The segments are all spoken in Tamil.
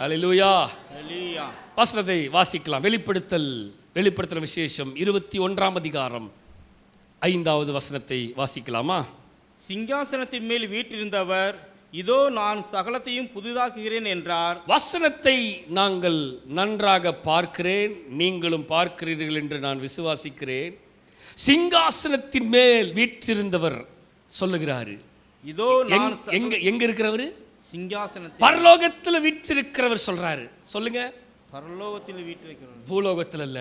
ஹல்லேலூயா. வசனத்தை வாசிக்கலாம். வெளிப்படுத்தல் விசேஷம் 21ஆம் அதிகாரம் 5வது வசனத்தை வாசிக்கலாமா? சிங்காசனத்தின் மேல் வீற்றிருந்தவர், இதோ நான் சகலத்தையும் புதிதாக்குகிறேன் என்றார். வசனத்தை நாங்கள் நன்றாக பார்க்கிறேன், நீங்களும் பார்க்கிறீர்கள் என்று நான் விசுவாசிக்கிறேன். சிங்காசனத்தின் மேல் வீற்றிருந்தவர் சொல்லுகிறாரு. இதோ நான் எங்க இருக்கிறவர்? சிங்காசனத்தில், பரலோகத்தில் வீற்றிருக்கிறவர் சொல்றாரு. சொல்லுங்க. பரலோகத்தில் வீற்றிருக்கிறவர், பூலோகத்தில் அல்ல,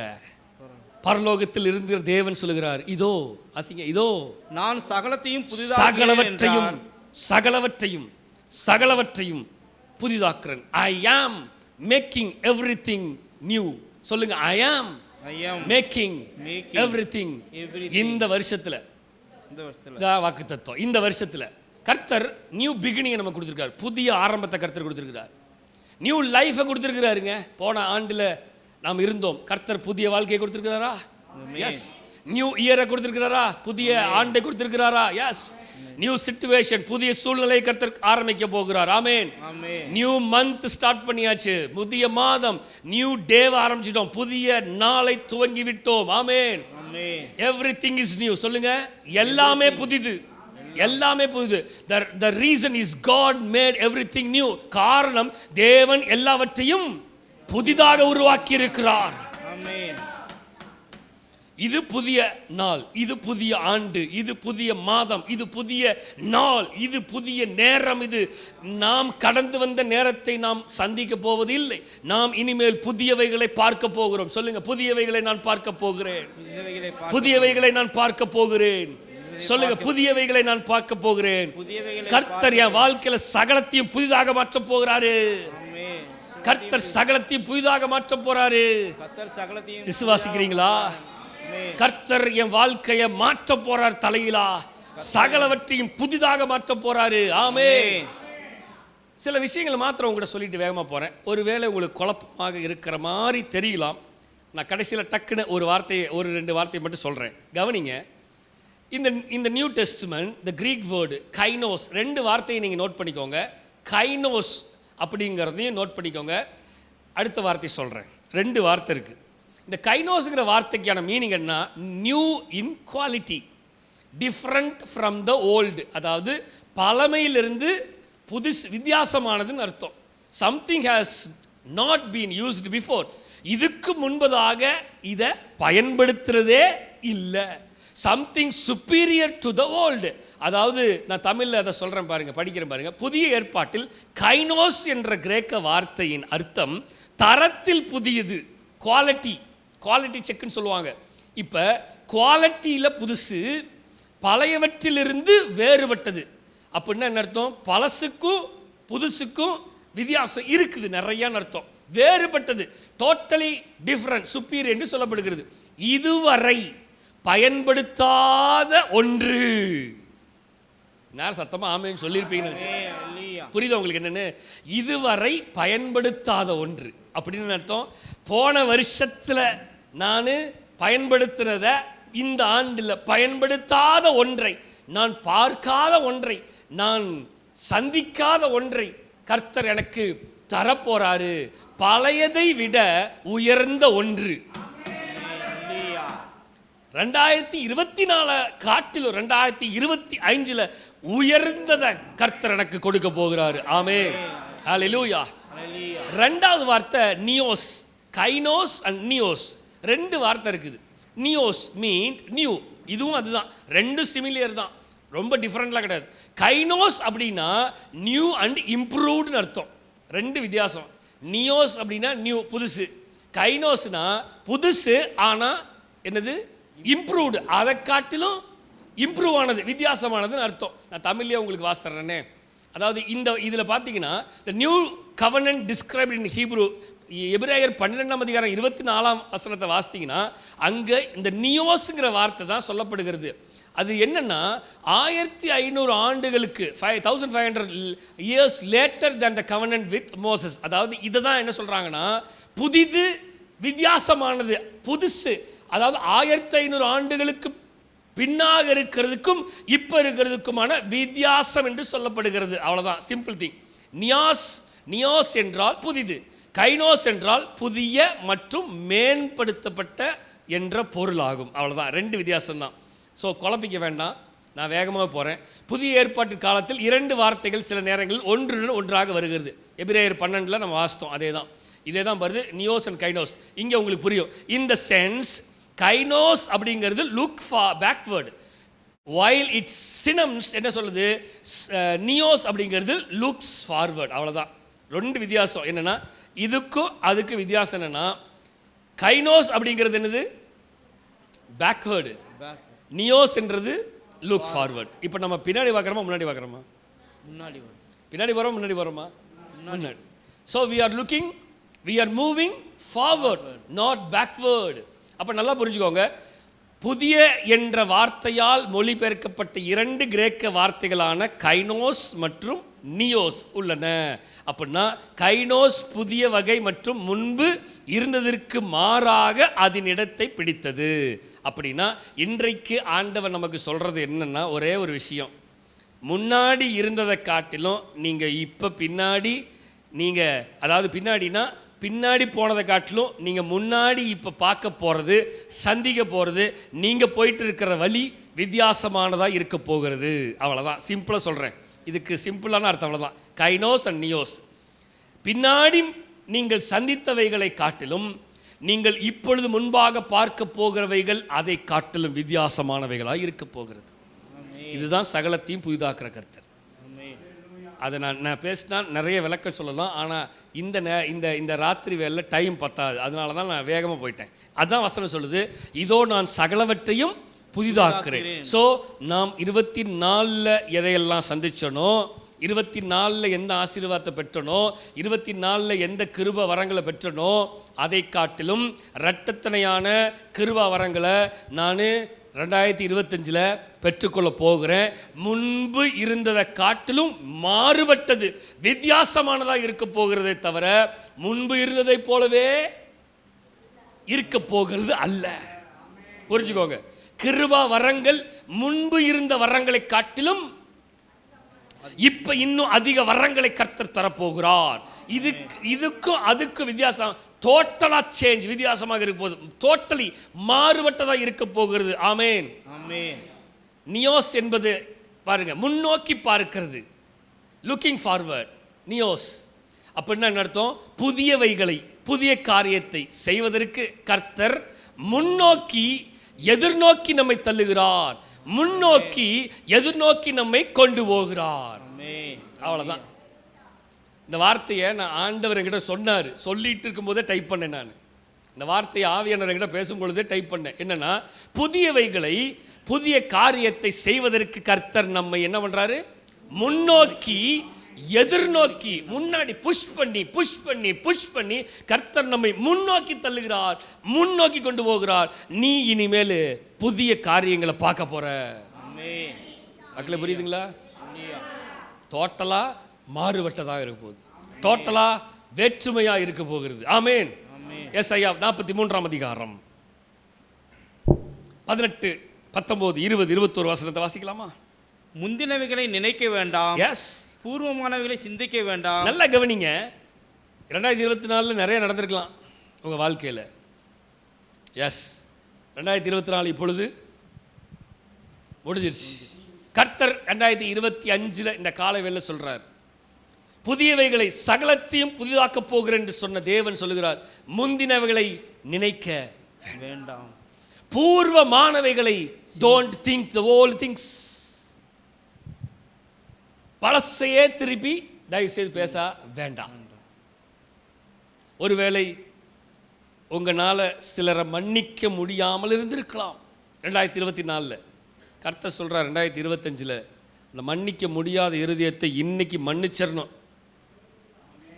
பரலோகத்தில் இருக்கிற தேவன் சொல்லுகிறார், இதோ அசிங்க, இதோ நான் சகலத்தையும் சகலவற்றையும் புதிதாக்குறேன். ஐ ஆம் மேக்கிங் எவ்ரிதிங் நியூ. சொல்லுங்க. ஐ ஆம் மேக்கிங் எவ்ரிதிங். இந்த வருஷத்துல வாக்குத்தத்தம், இந்த வருஷத்துல கர்த்தர் நியூ பிகினிங் நமக்கு கொடுத்திருக்கார். புதிய ஆரம்பத்தை கர்த்தர் கொடுத்திருக்கிறார். நியூ லைஃபை கொடுத்திருக்கிறாருங்க. போன ஆண்டுல நாம் இருந்தோம், கர்த்தர் புதிய வாழ்க்கையை கொடுத்திருக்கிறாரா? எஸ். நியூ இயரை கொடுத்திருக்கிறாரா? புதிய ஆண்டை கொடுத்திருக்கிறாரா? எஸ். நியூ சிச்சுவேஷன், புதிய சூழ்நிலை கர்த்தர் ஆரம்பிக்க போகிறார். ஆமென். நியூ மந்த் ஸ்டார்ட் பண்ணியாச்சு, புதிய மாதம், நியூ டே ஆரம்பிச்சிட்டோம், புதிய நாளை துவங்கி விட்டோம். ஆமென். Everything is new. சொல்லுங்க. எல்லாமே புதிது, எல்லாமே புதிது. the reason is God made everything new. காரணம், தேவன் எல்லாவற்றையும் புதிதாக உருவாக்கி இருக்கிறார். இது புதிய நாள், இது புதிய ஆண்டு, இது புதிய மாதம், இது புதிய நாள், இது புதிய நேரம். இது நாம் கடந்து வந்த நேரத்தை நாம் சந்திக்க போவதில்லை. நாம் இனிமேல் புதியவைகளை பார்க்க போகிறோம். சொல்லுங்க. புதியவைகளை நான் பார்க்க போகிறேன், புதியவைகளை நான் பார்க்க போகிறேன். சொல்லுங்க. புதியவைகளை நான் பார்க்க போகிறேன். கர்த்தர் என் வாழ்க்கையில சகலத்தையும் புதிதாக மாற்ற போகிறாரு. கர்த்தர் சகலத்தையும் புதிதாக மாற்ற போறாரு. விசுவாசிக்கிறீங்களா? கர்த்தர் என் வாழ்க்கையை மாற்ற போறார். தலையிலா சகலவற்றையும் புதிதாக மாற்ற போறாரு. ஆமென். சில விஷயங்களை மாத்திரம் உங்கள்கிட்ட சொல்லிட்டு வேகமா போறேன். ஒருவேளை உங்களுக்கு குழப்பமாக இருக்கிற மாதிரி தெரியலாம். நான் கடைசியில் டக்குன்னு ஒரு ரெண்டு வார்த்தையை மட்டும் சொல்றேன், கவனிங்க. இந்த New Testament, the Greek word கைனோஸ், ரெண்டு வார்த்தையை நீங்கள் நோட் பண்ணிக்கோங்க. கைனோஸ் அப்படிங்கிறதையும் நோட் பண்ணிக்கோங்க. அடுத்த வார்த்தை சொல்கிறேன். ரெண்டு வார்த்தை இருக்குது. இந்த கைனோஸுங்கிற வார்த்தைக்கான மீனிங் என்ன? New in quality, different from the old. அதாவது பழமையிலிருந்து புதுசு, வித்தியாசமானதுன்னு அர்த்தம். Something has not been used before. இதுக்கு முன்பதாக இதை பயன்படுத்துகிறதே இல்லை. Something superior to the old. அதாவது நான் தமிழில் அதை சொல்கிறேன் பாருங்க, படிக்கிறேன் பாருங்க. புதிய ஏற்பாட்டில் கைனோஸ் என்ற கிரேக்க வார்த்தையின் அர்த்தம் தரத்தில் புதியது, குவாலிட்டி செக்குன்னு சொல்லுவாங்க. இப்போ குவாலிட்டியில் புதுசு, பழையவற்றிலிருந்து வேறுபட்டது. அப்படின்னா என்ன அர்த்தம்? பழசுக்கும் புதுசுக்கும் வித்தியாசம் இருக்குது நிறையான்னு அர்த்தம். வேறுபட்டது, டோட்டலி டிஃப்ரெண்ட், சுப்பீரியர் என்று சொல்லப்படுகிறது. இதுவரை பயன்படுத்தாத ஒன்று. நேரம் சத்தமா ஆமேன்னு சொல்லியிருப்பீங்கன்னு புரியுது உங்களுக்கு என்னன்னு? இதுவரை பயன்படுத்தாத ஒன்று அப்படின்னு அர்த்தம். போன வருஷத்துல நான் பயன்படுத்தினத இந்த ஆண்டில் பயன்படுத்தாத ஒன்றை, நான் பார்க்காத ஒன்றை, நான் சந்திக்காத ஒன்றை கர்த்தர் எனக்கு தரப்போறாரு. பழையதை விட உயர்ந்த ஒன்று. 2024 காட்டிலும் 2025 உயர்ந்ததை கர்த்தர் எனக்கு கொடுக்க போகிறாரு. ஆமென். ஹல்லேலூயா. ரெண்டாவது வார்த்தை நியோஸ். கைனோஸ் அண்ட் நியோஸ் ரெண்டு வார்த்தை இருக்குது. நியோஸ் மீன் நியூ, இதுவும் அதுதான், ரெண்டு சிமிலியர் தான், ரொம்ப டிஃப்ரெண்ட்லாம் கிடையாது. கைனோஸ் அப்படின்னா நியூ அண்ட் இம்ப்ரூவ்டுன்னு அர்த்தம். ரெண்டு வித்தியாசம். நியோஸ் அப்படின்னா நியூ, புதுசு. கைனோஸ்னா புதுசு ஆனால் என்னது? இம்ப்ரூவ்டு, அதை காட்டிலும் இம்ப்ரூவ் ஆனது, வித்தியாசமானதுன்னு அர்த்தம். நான் தமிழ்லேயே உங்களுக்கு வாசித்தர்றேனே. அதாவது இதில் பார்த்தீங்கன்னா the new கவர்னன்ட் described in Hebrew, எபிரேயர் 12ஆம் அதிகாரம் 24ஆம் வசனத்தை வாசித்தீங்கன்னா அங்கே இந்த நியோஸுங்கிற வார்த்தை தான் சொல்லப்படுகிறது. அது என்னன்னா 1500 ஆண்டுகளுக்கு 1500 years later than the covenant with Moses. அதாவது இதை தான் என்ன சொல்கிறாங்கன்னா புதிது, வித்தியாசமானது, புதுசு. அதாவது 1500 ஆண்டுகளுக்கு பின்னாக இருக்கிறதுக்கும் இப்போ இருக்கிறதுக்குமான வித்தியாசம் என்று சொல்லப்படுகிறது. அவ்வளோதான், சிம்பிள் திங். நியோஸ் என்றால் புதிது, கைனோஸ் என்றால் புதிய மற்றும் மேம்படுத்தப்பட்ட என்ற பொருளாகும். அவ்வளோதான், ரெண்டு வித்தியாசம்தான். ஸோ குழப்பிக்க வேண்டாம், நான் வேகமாக போகிறேன். புதிய ஏற்பாட்டு காலத்தில் இரண்டு வார்த்தைகள் சில நேரங்களில் ஒன்றுடன் ஒன்றாக வருகிறது. எபிரேயர் 12 நம்ம வாசித்தோம், இதே தான் வருது, நியோஸ் அண்ட் கைனோஸ். இங்கே உங்களுக்கு புரியும். இந்த சென்ஸ் கைனோஸ் அப்படிங்கிறது லுக் பேக்வேர்டு, வைல் இட்ஸ் சினம்ஸ் என்ன சொல்லுது, நியோஸ் அப்படிங்கிறது லுக்ஸ் ஃபார்வர்ட். அவ்வளோதான், ரெண்டு வித்தியாசம். என்னென்னா இதுக்கும் அதுக்கு வித்தியாசம் என்னென்னா, கைனோஸ் அப்படிங்கிறது என்னது, பேக்வேர்டு, நியோஸ் என்றது லுக் ஃபார்வர்ட். இப்போ நம்ம பின்னாடி பார்க்குறோமா முன்னாடி பார்க்குறோமா? முன்னாடி பின்னாடி வரோம், முன்னாடி வரோமா? முன்னாடி. So we are moving forward, not backward. அப்போ நல்லா புரிஞ்சுக்கோங்க, புதிய என்ற வார்த்தையால் மொழிபெயர்க்கப்பட்ட இரண்டு கிரேக்க வார்த்தைகளான கைனோஸ் மற்றும் நியோஸ் உள்ளன. அப்படின்னா கைனோஸ் புதிய வகை மற்றும் முன்பு இருந்ததற்கு மாறாக அதன் இடத்தை பிடித்தது. அப்படின்னா இன்றைக்கு ஆண்டவர் நமக்கு சொல்கிறது என்னென்னா, ஒரே ஒரு விஷயம், முன்னாடி இருந்ததை காட்டிலும் நீங்கள் இப்போ பின்னாடி, நீங்கள் அதாவது பின்னாடினா பின்னாடி போனதை காட்டிலும் நீங்கள் முன்னாடி இப்போ பார்க்க போகிறது, சந்திக்க போகிறது, நீங்கள் போயிட்டு இருக்கிற வழி வித்தியாசமானதாக இருக்க போகிறது. அவ்வளோதான், சிம்பிளாக சொல்கிறேன். இதுக்கு சிம்பிளான அர்த்தம் அவ்வளோதான். கைனோஸ் அண்ட் நியோஸ், பின்னாடி நீங்கள் சந்தித்தவைகளை காட்டிலும் நீங்கள் இப்பொழுது முன்பாக பார்க்க போகிறவைகள் அதை காட்டிலும் வித்தியாசமானவைகளாக இருக்க போகிறது. இதுதான் சகலத்தையும் புதிதாக்குற கர்த்தர். அதை நான் பேசினா நிறைய விளக்கம் சொல்லலாம், ஆனால் இந்த ராத்திரி வேலை டைம் பத்தாது, அதனால தான் நான் வேகமாக போயிட்டேன். அதுதான் வசனம் சொல்லுது, இதோ நான் சகலவற்றையும் புதிதாக்குறேன். ஸோ நாம் 24 எதையெல்லாம் சந்திச்சனோ, 24 எந்த ஆசீர்வாதத்தை பெற்றனோ, 24 எந்த கிருப வரங்களை பெற்றனோ, அதை காட்டிலும் இரட்டத்தனையான கிருப வரங்களை நான் 2025 பெற்றுக்கொள்ள போகிறேன். முன்பு இருந்ததை காட்டிலும் மாறுபட்டது, வித்தியாசமானதாக இருக்க போகிறதே தவிர முன்பு இருந்ததை போலவே இருக்க போகிறது அல்ல. புரிஞ்சுக்கோங்க, கிருபா வரங்கள் முன்பு இருந்த வரங்களை காட்டிலும் இப்ப இன்னும் அதிக வரங்களை கர்த்தர் தரப்போகிறார். இதுக்கும் அதுக்கும் வித்தியாசம், டோட்டலா சேஞ்ச், வித்தியாசமாக இருக்க போகுது, டோட்டலி மாறுபட்டதாக இருக்க போகிறது. ஆமேன். நியோஸ் என்பது பாருங்க, முன்னோக்கி பார்க்கிறது, லுக்கிங் ஃபார்வர்ட். நியோஸ் அப்படின்னா என்ன அர்த்தம்? புதியவைகளை, புதிய காரியத்தை செய்வதற்கு கர்த்தர் முன்னோக்கி எதிர்நோக்கி நம்மை தள்ளுகிறார், முன்னோக்கி எதிர்நோக்கி நம்மை கொண்டு போகிறார். அவ்வளவுதான். இந்த வார்த்தையை நான் ஆண்டவர் என்கிட்ட சொன்னார், சொல்லிட்டு இருக்கும் போதே டைப் பண்ணேன். நான் இந்த வார்த்தையை ஆவியானவர் என்கிட்ட பேசும்பொழுதே டைப் பண்ணேன். என்னன்னா, புதியவைகளை, புதிய காரியத்தை செய்வதற்கு கர்த்தர் நம்மை என்ன பண்றாரு, முன்னோக்கி எதிர்நோக்கி, முன்னாடி புஷ் பண்ணி கர்த்தர் நம்மை முன்னோக்கி தள்ளுகிறார், முன்னோக்கி கொண்டு போகிறார். நீ இனிமேல் புதிய காரியங்களை பார்க்க போற. மக்களே புரியுதுங்களா? டோட்டலா மாறுபட்டதாக இருக்க போகுது, டோட்டலா வேற்றுமையா இருக்க போகிறது. ஆமேன். எஸ்ஐயா 43 அதிகாரம் 18, 19, 20, 21 வசனத்தை வாசிக்கலாமா? முந்தினவைகளை நினைக்க வேண்டாம், எஸ், பூர்வமானவைகளை சிந்திக்க வேண்டாம். நல்லா கவனிங்க. 2024 நிறைய நடந்திருக்கலாம் உங்க வாழ்க்கையில். எஸ், 2024 இப்பொழுது முடிஞ்சிருச்சு. கர்த்தர் 2025 இந்த காலை வேளை சொல்றார், புதியவைகளை சகலத்தையும் புதிதாக்க போகிறேன் என்று சொன்ன தேவன் சொல்லுகிறார், முந்தினவைகளை நினைக்க வேண்டாம், பூர்வமானவைகளை don't think the old things. பழசையே திருப்பி தயவு செய்து பேச வேண்டாம். ஒருவேளை உங்களால் சிலரை மன்னிக்க முடியாமல் இருந்திருக்கலாம் 2024. கர்த்தர் சொல்கிறார் 2025 இந்த மன்னிக்க முடியாத இருதயத்தை இன்னைக்கு மன்னிச்சிடணும்.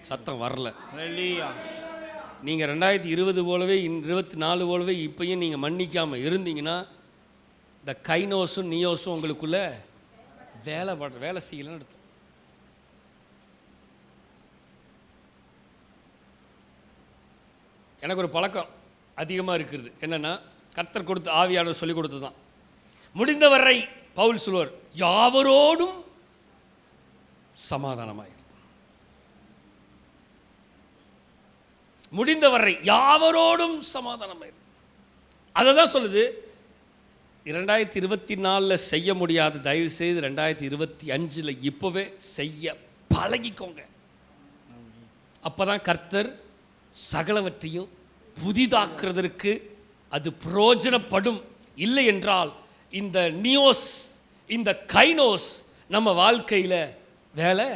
சத்தம் வரல. நீங்கள் 2020 போலவே 24 போலவே இப்பயும் நீங்கள் மன்னிக்காமல் இருந்தீங்கன்னா இந்த கைனோஸும் நியோஸும் உங்களுக்குள்ள வேலை செய்யலன்னு அர்த்தம். எனக்கு ஒரு பழக்கம் அதிகமாக இருக்கிறது. என்னென்னா, கர்த்தர் கொடுத்த ஆவியானவர் சொல்லி கொடுத்து தான், முடிந்தவரை பவுல் சொல்வார், யாவரோடும் சமாதானமாயிரு. முடிந்தவரை யாவரோடும் சமாதானமாயிரு. அதை தான் சொல்லுது. 2024 செய்ய முடியாத தயவு செய்து 2025 இப்போவே செய்ய பழகிக்கோங்க. அப்பதான் கர்த்தர் சகலவற்றையும் புதிதாக்குறதற்கு அது பிரயோஜனப்படும். இல்லை என்றால் இந்த நியோஸ், இந்த கைனோஸ் நம்ம வாழ்க்கையில வேலை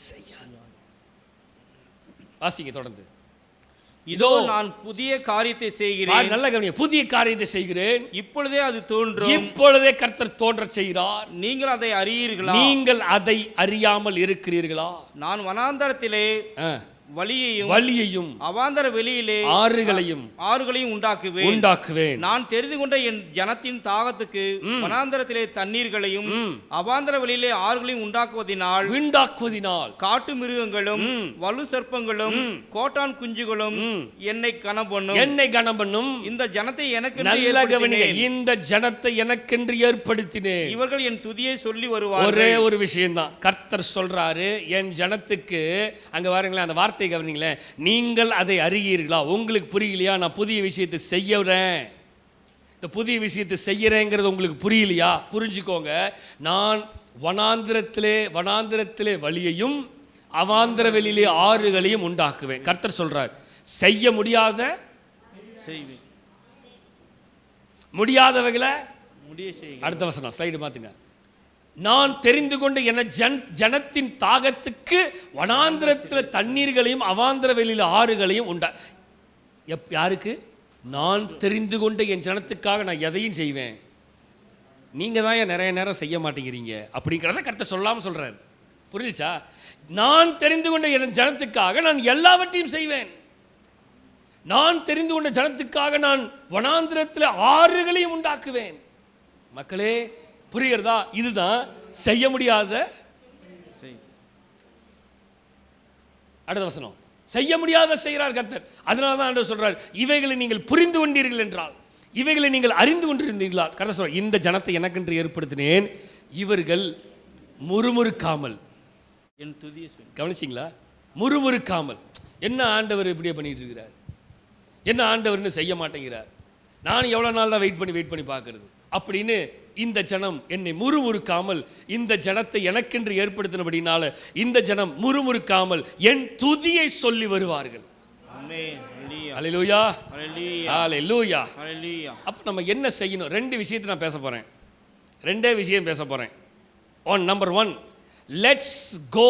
செய்யாது. வாசிங்க தொடர்ந்து. இதோ நான் புதிய காரியத்தை செய்கிறேன். நல்ல கவனிங்க. புதிய காரியத்தை செய்கிறேன், இப்பொழுதே அது தோன்றும். இப்பொழுதே கர்த்தர் தோன்ற செய்கிறார். நீங்கள் அதை அறியீர்களா? நீங்கள் அதை அறியாமல் இருக்கிறீர்களா? நான் வனாந்தரத்திலே வழியையும் அவாந்தர வெளியிலே ஆறுகளையும் உண்டாக்குவேன். நான் தெரிந்து கொண்ட என் ஜனத்தின் தாகத்துக்கு வனாந்தரத்திலே தண்ணீர்களையும் அவாந்தர வெளியிலே ஆறுகளையும் உண்டாக்குவதினால் காட்டு மிருகங்களும் வலு சர்ப்பங்களும் கோட்டான் குஞ்சுகளும் என்னை கனம் பண்ணும். இந்த ஜனத்தை எனக்கென்று ஏற்படுத்தினேன். இவர்கள் என் துதியை சொல்லி வருவார்கள். ஒரே ஒரு விஷயம்தான் கர்த்தர் சொல்றாரு, என் ஜனத்துக்கு. அங்க பாருங்களேன், அந்த வார்த்தை கவனிங்களேன். நீங்கள் அதை அறியீர்களா? உங்களுக்கு புரியலையா? நான் புதிய விஷயத்தை செய்யறேன், இந்த புதிய விஷயத்தை செய்யறேங்கிறது உங்களுக்கு புரியலையா? புரிஞ்சுக்கோங்க. நான் வனாந்திரத்திலே வழியையும் அவாந்தர வெளியிலே ஆறுகளையும் உண்டாக்குவேன். கர்த்தர் சொல்றார், செய்ய முடியாதவைகளை அடுத்த வசனம் ஸ்லைடு மாத்துங்க. நான் தெரிந்து கொண்ட என ஜனத்தின் தாகத்துக்கு வனாந்திரத்தில் தண்ணீர்களையும் அவாந்திர வெளியில் ஆறுகளையும் உண்டா. யாருக்கு? நான் தெரிந்து கொண்ட என் ஜனத்துக்காக நான் எதையும் செய்வேன். நீங்க தான் நிறைய நேரம் செய்ய மாட்டேங்கிறீங்க அப்படிங்கிறத கர்த்தர் சொல்லாமல் சொல்றாரு. புரிஞ்சுச்சா? நான் தெரிந்து கொண்ட என் ஜனத்துக்காக நான் எல்லாவற்றையும் செய்வேன். நான் தெரிந்து கொண்ட ஜனத்துக்காக நான் வனாந்திரத்தில் ஆறுகளையும் உண்டாக்குவேன். மக்களே, புரிகிறதா? இதுதான் செய்ய முடியாத. அடுத்த வசனம், செய்ய முடியாத செய்கிறார் கர்த்தர். அதனால தான் ஆண்டவர் சொல்றார், இவைகளை நீங்கள் புரிந்து கொண்டீர்கள் என்றால், இவைகளை நீங்கள் அறிந்து கொண்டிருந்தீர்களா? கர்த்தர் சொல்றார், இந்த ஜனத்தை எனக்கென்று ஏற்படுத்தினேன், இவர்கள் முறுமுறுக்காமல். கவனிச்சிங்களா? முறுமுறுக்காமல். என்ன ஆண்டவர் இப்படியே பண்ணிட்டு இருக்கிறார்? என்ன ஆண்டவர்னு செய்ய மாட்டேங்கிறார்? நான் எவ்வளவு நாள் தான் வெயிட் பண்ணி பார்க்கறது அப்படின்னு இந்த ஜனம் என்னை முறுமுறுக்காமல், இந்த ஜனத்தை எனக்கென்று ஏற்படுத்தினபடினால இந்த ஜனம் முறுமுறுக்காமல் என் துதியை சொல்லி வருவார்கள். ஹல்லேலூயா, ஹல்லேலூயா. அப்ப நம்ம என்ன செய்யணும்? ரெண்டு விஷயத்தை நான் பேச போறேன். ரெண்டே விஷயம் பேச போறேன். Number 1, let's go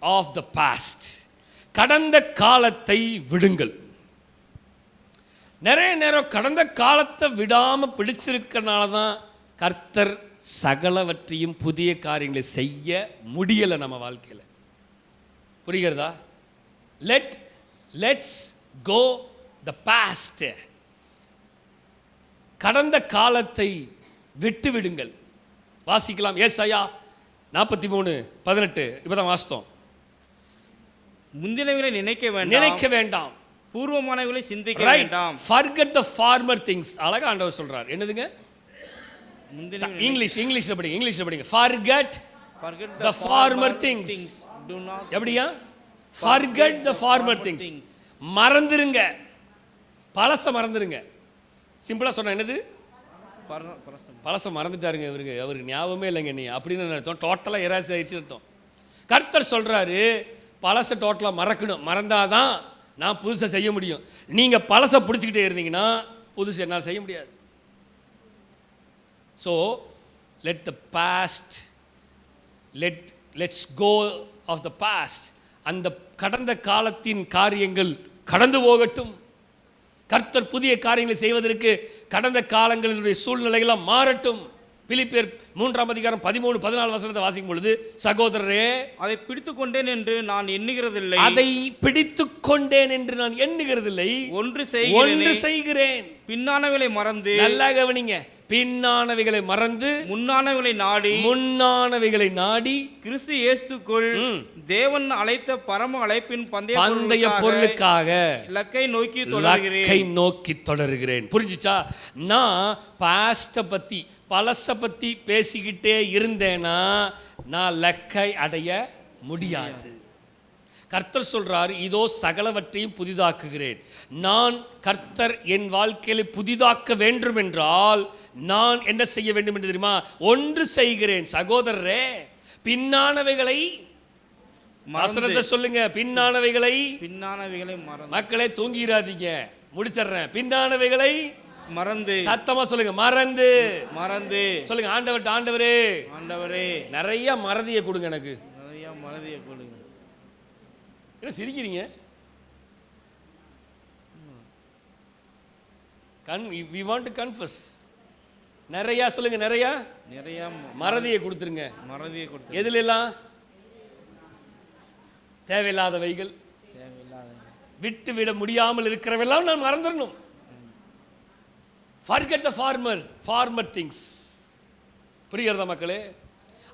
of the past. கடந்த காலத்தை விடுங்கள். நிறைய நேரம் கடந்த காலத்தை விடாமல் பிடிச்சிருக்கிறனால தான் கர்த்தர் சகலவற்றையும் புதிய காரியங்களை செய்ய முடியலை நம்ம வாழ்க்கையில். புரிகிறதா? Let's go the past. கடந்த காலத்தை விட்டு விடுங்கள். வாசிக்கலாம். ஏசாயா 43:18. இப்பதான் வாசித்தோம். முந்தினவைகளை நினைக்க வேண்டாம், பூர்வமானவைகளை சிந்திக்க வேண்டாம். Forget the former things. அழகா ஆண்டவர் சொல்றார். என்னதுங்க? இங்கிலீஷ்ல படிங்க. Forget the former things. எப்படியா? Forget the former things. மறந்துருங்க, பழச மறந்துருங்க. சிம்பிளா சொன்னா என்னது? பழச மறந்துட்டாருங்க அவருக்கு ஞாபகமே இல்லைங்க நீ அப்படின்னு அர்த்தம். டோட்டலா எராஸ் ஆயிடுச்சு அர்த்தம். கர்த்தர் சொல்றாரு, பழச டோட்டலா மறக்கணும். மறந்தாதான் நான் புதுசை செய்ய முடியும். நீங்க பழசை பிடிச்சிக்கிட்டே இருந்தீங்கன்னா புதுசு என்னால் செய்ய முடியாது. So let the past, let's go of the past. அந்த கடந்த காலத்தின் காரியங்கள் கடந்து போகட்டும். கர்த்தர் புதிய காரியங்களை செய்வதற்கு கடந்த காலங்களினுடைய சூழ்நிலைகளாம் மாறட்டும். பிலிப்பியர் 3:13-14 வாசிக்கும் பொழுது, சகோதரரே, அதை பிடித்துக் கொண்டேன் என்று நான் எண்ணுகிறதில்லை, ஒன்று செய்கிறேன், பின்னானவைகளை மறந்து. நல்லா கவனிங்க. பின்னானவைகளை மறந்து முன்னானவைகளை நாடி கிறிஸ்து இயேசுக்குள் தேவன் அழைத்த பரம அழைப்பின் பந்தய பொருளுக்காக இலக்கை நோக்கி தொடர்கிறேன். புரிஞ்சுச்சா? நான் பாஸ்ட பத்தி, பழச பத்தி பேசிக்கிட்டே இருந்தேன்னா நான் லக்கை அடைய முடியாது. கர்த்தர் சொல்றார், இதோ சகலவற்றையும் புதிதாக்குகிறேன். நான் கர்த்தர் என் வாழ்க்கையில புதிதாக்க வேண்டும் என்றால் நான் என்ன செய்ய வேண்டும் என்று தெரியுமா? ஒன்று செய்கிறேன். சகோதரரே, பின்னானவைகளை வசனத்தை சொல்லுங்க. பின்னானவைகளை மறந்து. மக்களே தூங்கிடாதீங்க, முடிச்சிடுறேன். பின்னானவைகளை மறந்து. சத்தமா சொல்லுங்க, மறந்து. மறந்து சொல்லுங்க, ஆண்டவரே ஆண்டவரே நிறைய மறதியை கொடுங்க, எனக்கு நிறைய மறதியை கொடுங்க. என்ன சிரிக்கிறீங்க? we want to confess. நிறைய சொல்லுங்க, நிறைய மறதியை கொடுத்துருங்க. மறதியை கொடுத்து எதுல எல்லாம்? தேவையில்லாதவைகள், விட்டு விட முடியாமல் இருக்கிறவெல்லாம் நான் மறந்துடணும். forget the farmer things. புரிகிறதா மக்களே?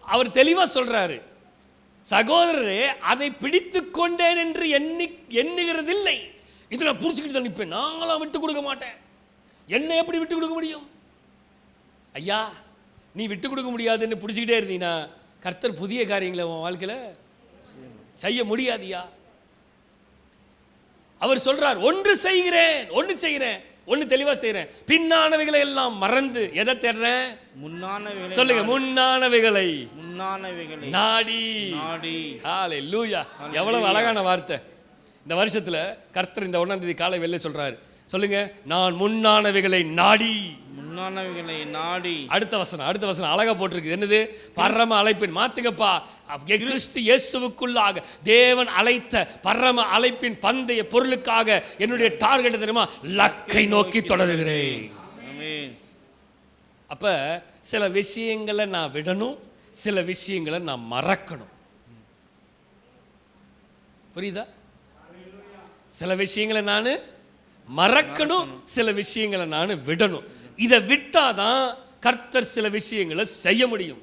அவர் தெளிவா சொல்றாரு, சகோதரரே, அதை பிடித்து கொண்டேன் என்று எண்ணுகிறதில்லை. இது நான் புடிச்சுக்கிட்டு தான் நிற்பேன், நாங்களாம் விட்டு கொடுக்க மாட்டேன். என்ன எப்படி விட்டு கொடுக்க முடியும்? ஐயா, நீ விட்டு கொடுக்க முடியாதுன்னு பிடிச்சிக்கிட்டே இருந்தீங்கன்னா கர்த்தர் புதிய காரியங்களை உன் வாழ்க்கையில் செய்ய முடியாதியா. அவர் சொல்றார், ஒன்று செய்கிறேன், ஒன்று தெளிவா செய்கிறேன். பின்னானவைகளை எல்லாம் மறந்து எதை தேடுறேன்? முன்னானவைகளை. சொல்லுங்க, முன்னானவைகளை நாடி. ஹல்லேலூயா. எவ்வளவு அழகான வார்த்தை. இந்த வருஷத்துல கர்த்தர் இந்த 1ஆம் தேதி காலை வெள்ளை சொல்றாரு. சொல்லுங்க, நான் முன்னானவைகளை நாடி. அடுத்த வசனம் அழகா போட்டிருக்கு. என்னது? பரம அழைப்பின். மாத்துங்கப்பா. கிறிஸ்து இயேசுவுக்குள்ளாக தேவன் அழைத்த பரம அழைப்பின் பந்தய பொருளுக்காக என்னுடைய டார்கெட் தெரியுமா? லக்கை நோக்கி தொடருகிறேன். அப்ப சில விஷயங்களை நான் விடணும், சில விஷயங்களை நான் மறக்கணும். புரியுதா? சில விஷயங்களை நான் மறக்கணும், சில விஷயங்களை நான் விடணும். இதை விட்டாதான் கர்த்தர் சில விஷயங்களை செய்ய முடியும்.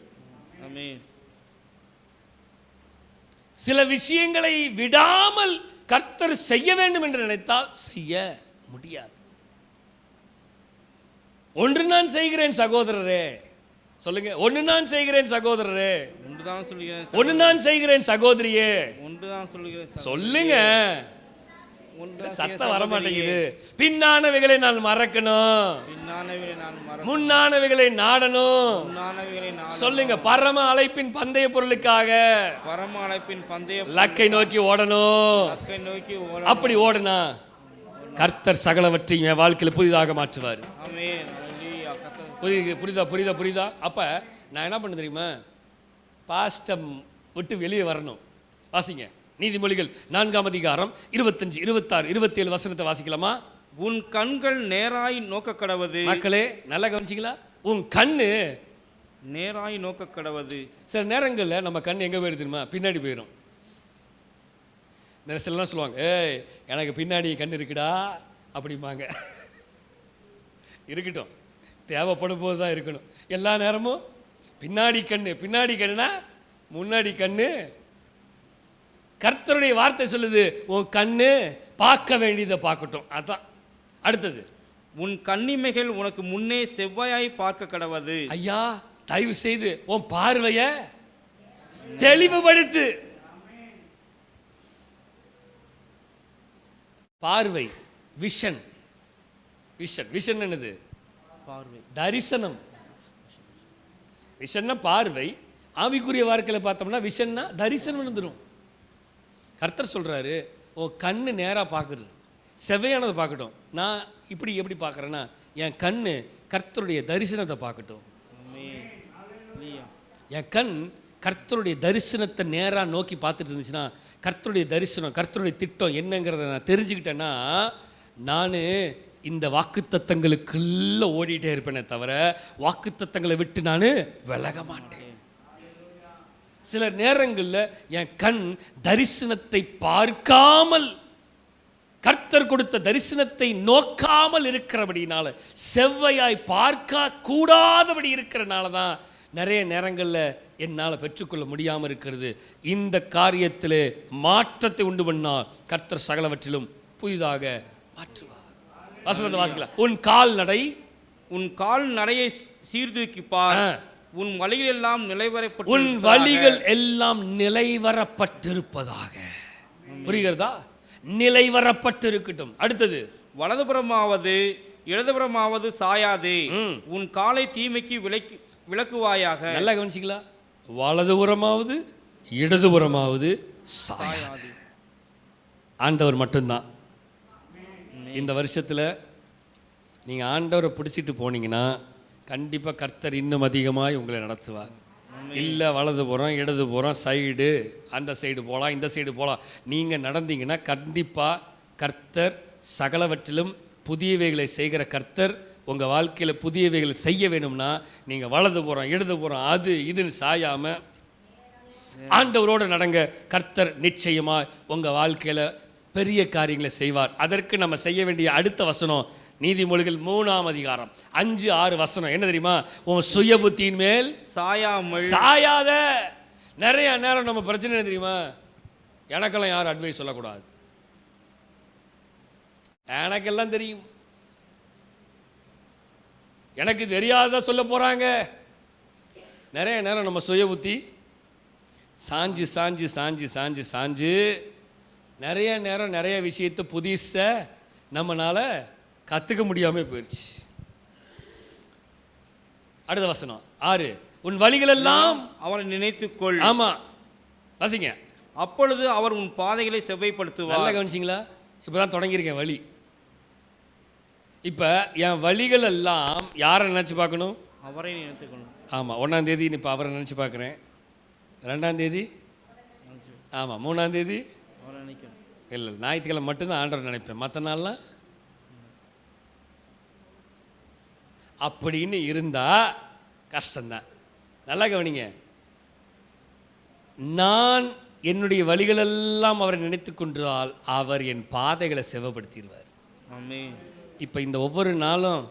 சில விஷயங்களை விடாமல் கர்த்தர் செய்ய வேண்டும் என்று நினைத்தால் செய்ய முடியாது. ஒன்று நான் செய்கிறேன் சகோதரரே. சொல்லுங்க, ஒன்று நான் செய்கிறேன் சகோதரரே. ஒன்று நான் செய்கிறேன் சகோதரியே. சொல்லுங்க, சத்தம் வர மாட்டேங்குது. பின்னானவைகளை நான் மறக்கணும், முன்னானவைகளை நாடணும். சொல்லுங்க, பரம அழைப்பின் பந்தய பொருளுக்காக லக்கை நோக்கி ஓடணும். அப்படி ஓடனா கர்த்தர் சகலவற்றையும் என் வாழ்க்கையில் புதிதாக மாற்றுவார். புரியுதா? அப்ப நான் என்ன பண்ண தெரியுமா? பாஸ்டம் விட்டு வெளியே வரணும். வாசிங்க, நீதிமொழிகள் 4ஆம் அதிகாரம் 25, 26, 27 வசனத்தை வாசிக்கலாமா? உன் கண்கள் நேராய் நோக்க கடவது. மக்களே நல்லா கவனிச்சிங்களா? உன் கண்ணு நேராய் நோக்க கடவது. சில நேரங்களில் நம்ம கண் எங்கே போயிடுது தெரியுமா? பின்னாடி போயிடும். சிலலாம் சொல்லுவாங்க, ஏய் எனக்கு பின்னாடி கண் இருக்குடா அப்படிம்பாங்க. இருக்கட்டும், தேவைப்படும் போது தான் இருக்கணும். எல்லா நேரமும் பின்னாடி கண்ணுனா முன்னாடி கண்ணு. கர்த்தருடைய வார்த்தை சொல்லுது, உன் கண்ணு பார்க்க வேண்டியதை பார்க்கட்டும். அதான் அடுத்தது. உன் கண்ணிமைகள் உனக்கு முன்னே செவ்வாயாய் பார்க்க கடவது. ஐயா, தயவு செய்து உன் பார்வைய தெளிவுபடுத்து. பார்வை, விஷன் என்னது? பார்வை, தரிசனம். விஷன்னா பார்வை. ஆவிக்குரிய வாழ்க்கையில் பார்த்தோம்னா விஷன்னா தரிசனம் வந்துடும். கர்த்தர் சொல்றாரு, உன் கண்ணு நேராக பார்க்குறது, செவ்வையானதை பார்க்கட்டும். நான் எப்படி பார்க்குறேன்னா, என் கண்ணு கர்த்தருடைய தரிசனத்தை பார்க்கட்டும். என் கண் கர்த்தருடைய தரிசனத்தை நேராக நோக்கி பார்த்துட்டு இருந்துச்சுன்னா, கர்த்தருடைய தரிசனம், கர்த்தருடைய திட்டம் என்னங்கிறத நான் தெரிஞ்சுக்கிட்டேன்னா, நான் இந்த வாக்குத்தத்தங்களுக்குள்ள ஓடிட்டே இருப்பேனே தவிர வாக்குத்தத்தங்களை விட்டு நான் விலக மாட்டேன். சில நேரங்களில் என் கண் தரிசனத்தை பார்க்காமல், கர்த்தர் கொடுத்த தரிசனத்தை நோக்காமல் இருக்கிறபடினால, செவ்வையாய் பார்க்க கூடாதபடி இருக்கிறனால தான் நிறைய நேரங்களில் என்னால் பெற்றுக்கொள்ள முடியாமல் இருக்கிறது. இந்த காரியத்தில் மாற்றத்தை உண்டு பண்ணால் கர்த்தர் சகலவற்றிலும் புதிதாக மாற்றுவார். வசனத்தை வாசிக்கலாம். உன் கால் நடையை சீர்தூக்கி பார். உன் வழிகள் எல்லாம் நிலைவரப்பட்டிருப்பதாக. புரிகிறதா? நிலைவரப்பட்டு இருக்கட்டும். அடுத்தது, வலதுபுறமாவது இடதுபுறமாவது சாயாதே, உன் காலை தீமைக்கு விலக்குவாயாக. நல்லா கவனிச்சிக்கலாம். வலதுபுறமாவது இடதுபுறமாவது சாயாது. ஆண்டவர் மட்டும்தான். இந்த வருஷத்தில் நீங்கள் ஆண்டவரை பிடிச்சிட்டு போனீங்கன்னா கண்டிப்பாக கர்த்தர் இன்னும் அதிகமாக உங்களை நடத்துவார். இல்லை வலதுபுறம் இடதுபுறம் சைடு, அந்த சைடு போகலாம் இந்த சைடு போகலாம், நீங்கள் நடந்தீங்கன்னா கண்டிப்பாக கர்த்தர் சகலவற்றிலும் புதியவைகளை செய்கிற கர்த்தர் உங்கள் வாழ்க்கையில் புதியவைகளை செய்ய வேணும்னா நீங்கள் வலதுபுறம் இடதுபுறம் அது இதுன்னு சாயாமல் ஆண்டவரோடு நடங்க. கர்த்தர் நிச்சயமாக உங்கள் வாழ்க்கையில் பெரிய காரியங்களை செய்வார். அதற்கு நம்ம செய்ய வேண்டிய அடுத்த வசனம் நீதிமொழிகள் 3ஆம் அதிகாரம் 5-6 வசனம் என்ன தெரியுமா? உன் சுய புத்தியின் மேல் சாயாத. நிறைய நேரம் நம்ம பிரச்சனை என்ன தெரியுமா? எனக்கெல்லாம் யாரும் அட்வைஸ் சொல்லக்கூடாது, எனக்கெல்லாம் தெரியும், எனக்கு தெரியாத சொல்ல போறாங்க. நிறைய நேரம் நம்ம சுய புத்தி சாஞ்சு சாஞ்சு சாஞ்சு சாஞ்சு சாஞ்சு நிறைய நேரம் நிறைய விஷயத்தை புதுசை நம்மளால கற்றுக்க முடியாமல் போயிடுச்சு. அடுத்த வசனம் 6, உன் வழிகள் எல்லாம் அவரை நினைத்துக்கொள். ஆமா, வாசிங்க. அப்பொழுது அவர் உன் பாதைகளை செவ்வைப்படுத்துவார். நல்லா கவனிச்சிங்களா? இப்போதான் தொடங்கியிருக்கேன் வழி. இப்போ என் வழிகள் எல்லாம் யாரை நினச்சி பார்க்கணும்? அவரை நினைத்துக்கணும். ஆமாம், 1ஆம் தேதி இப்போ அவரை நினச்சி பார்க்குறேன், 2ஆம் தேதி ஆமாம், 3ஆம் தேதி இல்லை, ஞாயிற்றுக்கிழமை மட்டும்தான் ஆண்டவர் நினைப்பேன், மற்ற நாள்லாம் அப்படின்னு இருந்தால் கஷ்டம்தான். நல்லா கவனிங்க. நான் என்னுடைய வழிகளெல்லாம் அவரை நினைத்து கொண்டால் அவர் என் பாதைகளை செவப்படுத்திடுவார். இப்போ இந்த ஒவ்வொரு நாளும்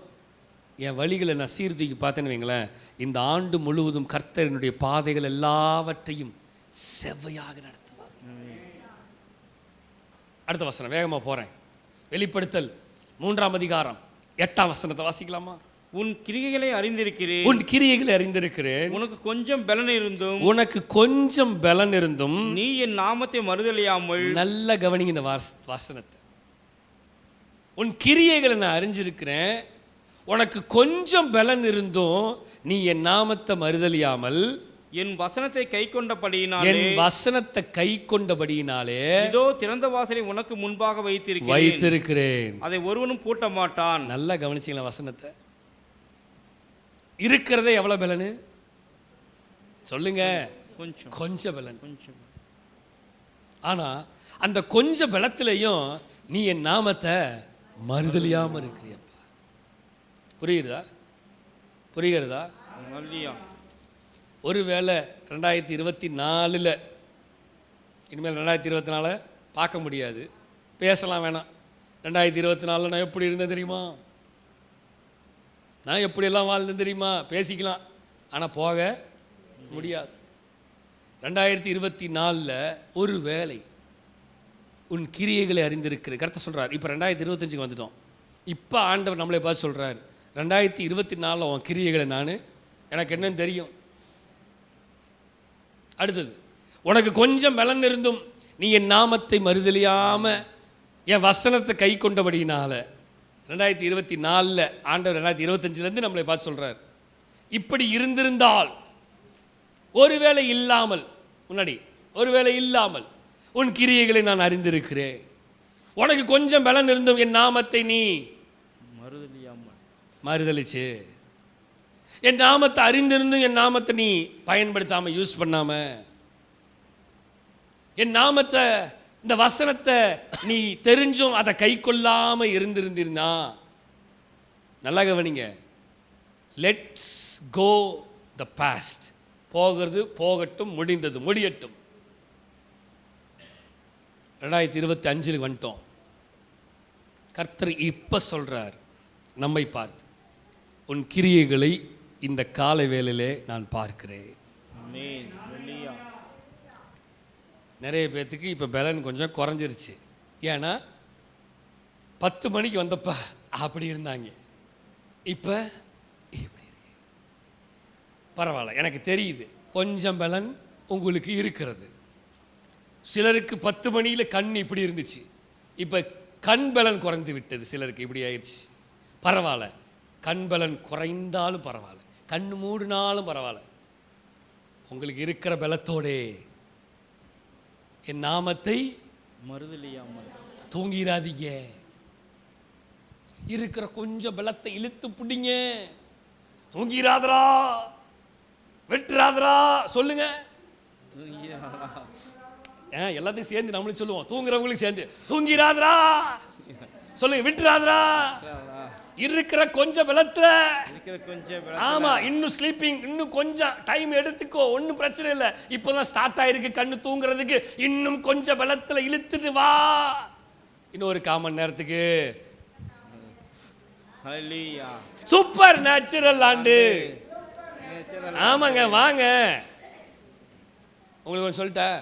என் வழிகளை நான் சீர்தூக்கி பார்த்தேன்னு வைங்களேன், இந்த ஆண்டு முழுவதும் கர்த்தர் என்னுடைய பாதைகள் எல்லாவற்றையும் செவ்வையாக நடத்துவார். அடுத்த வசனம் வேகமாக போகிறேன். வெளிப்படுத்தல் 3ஆம் அதிகாரம் 8ஆம் வசனத்தை வாசிக்கலாமா? உன் கிரியைகளை அறிந்திருக்கிறேன், உன் கிரியைகளை அறிந்திருக்கிறேன், உனக்கு கொஞ்சம் பலன் இருந்தும், உனக்கு கொஞ்சம் பலன் இருந்தும் நீ என் நாமத்தை மறுதலியாமல். நல்ல கவனிங்க இந்த வாசனத்தை. உன் கிரியைகளை நான் அறிஞ்சிருக்கிறேன், உனக்கு கொஞ்சம் பலன் இருந்தும் நீ என் நாமத்தை மறுதலியாமல் என் வசனத்தை கை கொண்டபடியினாலே, என் வசனத்தை கை கொண்டபடியினாலே இதோ திறந்த வாசலை உனக்கு முன்பாக வைத்திருக்கிறேன், அதை ஒருவனும் பூட்ட மாட்டான். நல்லா கவனிச்சிங்களா வசனத்தை? இருக்கிறதே எவ்வளவு பலனு சொல்லுங்க? கொஞ்சம் பலன். ஆனா அந்த கொஞ்ச பலத்திலையும் நீ என் நாமத்தை மறுதலியாம இருக்கிறியப்பா. புரியுறதா? புரிகிறதா? ஒருவேளை 2024 இனிமேல் 2024 பார்க்க முடியாது, பேசலாம் வேணாம். 2024 நான் எப்படி இருந்தேன் தெரியுமா, நான் எப்படியெல்லாம் வாழ்ந்தேன் தெரியுமா, பேசிக்கலாம். ஆனால் போக முடியாது. 2024 ஒரு வேளை உன் கிரியைகளை அறிந்திருக்கிற கருத்தை சொல்கிறார். இப்போ 2025 வந்துட்டோம். இப்போ ஆண்டவர் நம்மளை பார்த்து சொல்கிறார், 2024 உன் கிரியைகளை எனக்கு என்னன்னு தெரியும். அடுத்தது, உனக்கு கொஞ்சம் பலன் இருந்தும் நீ என் நாமத்தை மறுதலியாமல் என் வசனத்தை கை கொண்டபடியினால 2024 ஆண்டவர் 2025 நம்மளை பார்த்து சொல்கிறார், இப்படி இருந்திருந்தால் ஒருவேளை இல்லாமல், முன்னாடி ஒருவேளை இல்லாமல் உன் கிரியைகளை நான் அறிந்திருக்கிறேன், உனக்கு கொஞ்சம் பலன் இருந்தும் என் நாமத்தை நீ மறுதலிச்சு, என் நாமத்தை அறிந்திருந்தும் என் நாமத்தை நீ பயன்படுத்தாமல் யூஸ் பண்ணாமல், என் நாமத்தை இந்த வசனத்தை நீ தெரிஞ்சும் அதை கை கொள்ளாமல் இருந்திருந்தா, நல்லா கவனிங்க, லெட்ஸ் கோ த பாஸ்ட், போகிறது போகட்டும், முடிந்தது முடியட்டும். 2025 வந்துட்டோம். கர்த்தர் இப்போ சொல்கிறார் நம்மை பார்த்து, உன் கிரியைகளை இந்த காலை வேளையிலே நான் பார்க்கிறேன். நிறைய பேர்த்துக்கு இப்போ பலன் கொஞ்சம் குறைஞ்சிருச்சு. ஏன்னா 10 மணிக்கு வந்தப்ப அப்படி இருந்தாங்க, இப்போ இப்படி இருக்கு. பரவாயில்ல, எனக்கு தெரியுது கொஞ்சம் பலன் உங்களுக்கு இருக்கிறது. சிலருக்கு 10 மணியில் கண் இப்படி இருந்துச்சு, இப்போ கண் பலன் குறைந்து விட்டது. சிலருக்கு இப்படி ஆயிடுச்சு. பரவாயில்ல, கண் பலன் குறைந்தாலும் பரவாயில்ல, கண் மூடினாலும் பரவாயில்ல. உங்களுக்கு இருக்கிற பலத்தோடே என் நாமத்தை மறுதலியாமல் தூங்கிடாதீங்க. இருக்கிற கொஞ்சம் பலத்தை இழுத்து பிடிங்க. தூங்கிராதரா, வெட்டுறாதரா சொல்லுங்க. எல்லாத்தையும் சேர்ந்து நம்மளும் சொல்லுவோம், தூங்குறவங்களுக்கு சேர்ந்து தூங்கிராதரா சொல்லுங்க, விட்டுறாதரா. இருக்கிற கொஞ்சம் பலத்துல, ஆமா, இன்னும் ஸ்லீப்பிங், இன்னும் கொஞ்சம் டைம் எடுத்துக்கோ, ஒன்றும் பிரச்சனை இல்லை. இப்போதான் ஸ்டார்ட் ஆயிருக்கு கண்ணு தூங்குறதுக்கு, இன்னும் கொஞ்சம் பலத்துல இழுத்துட்டு வா. இன்னும் ஒரு 1/4 மணி நேரத்துக்கு சூப்பர் நேச்சுரல் ஆண்டு. ஆமாங்க, வாங்க. உங்களுக்கு சொல்லிட்டேன்,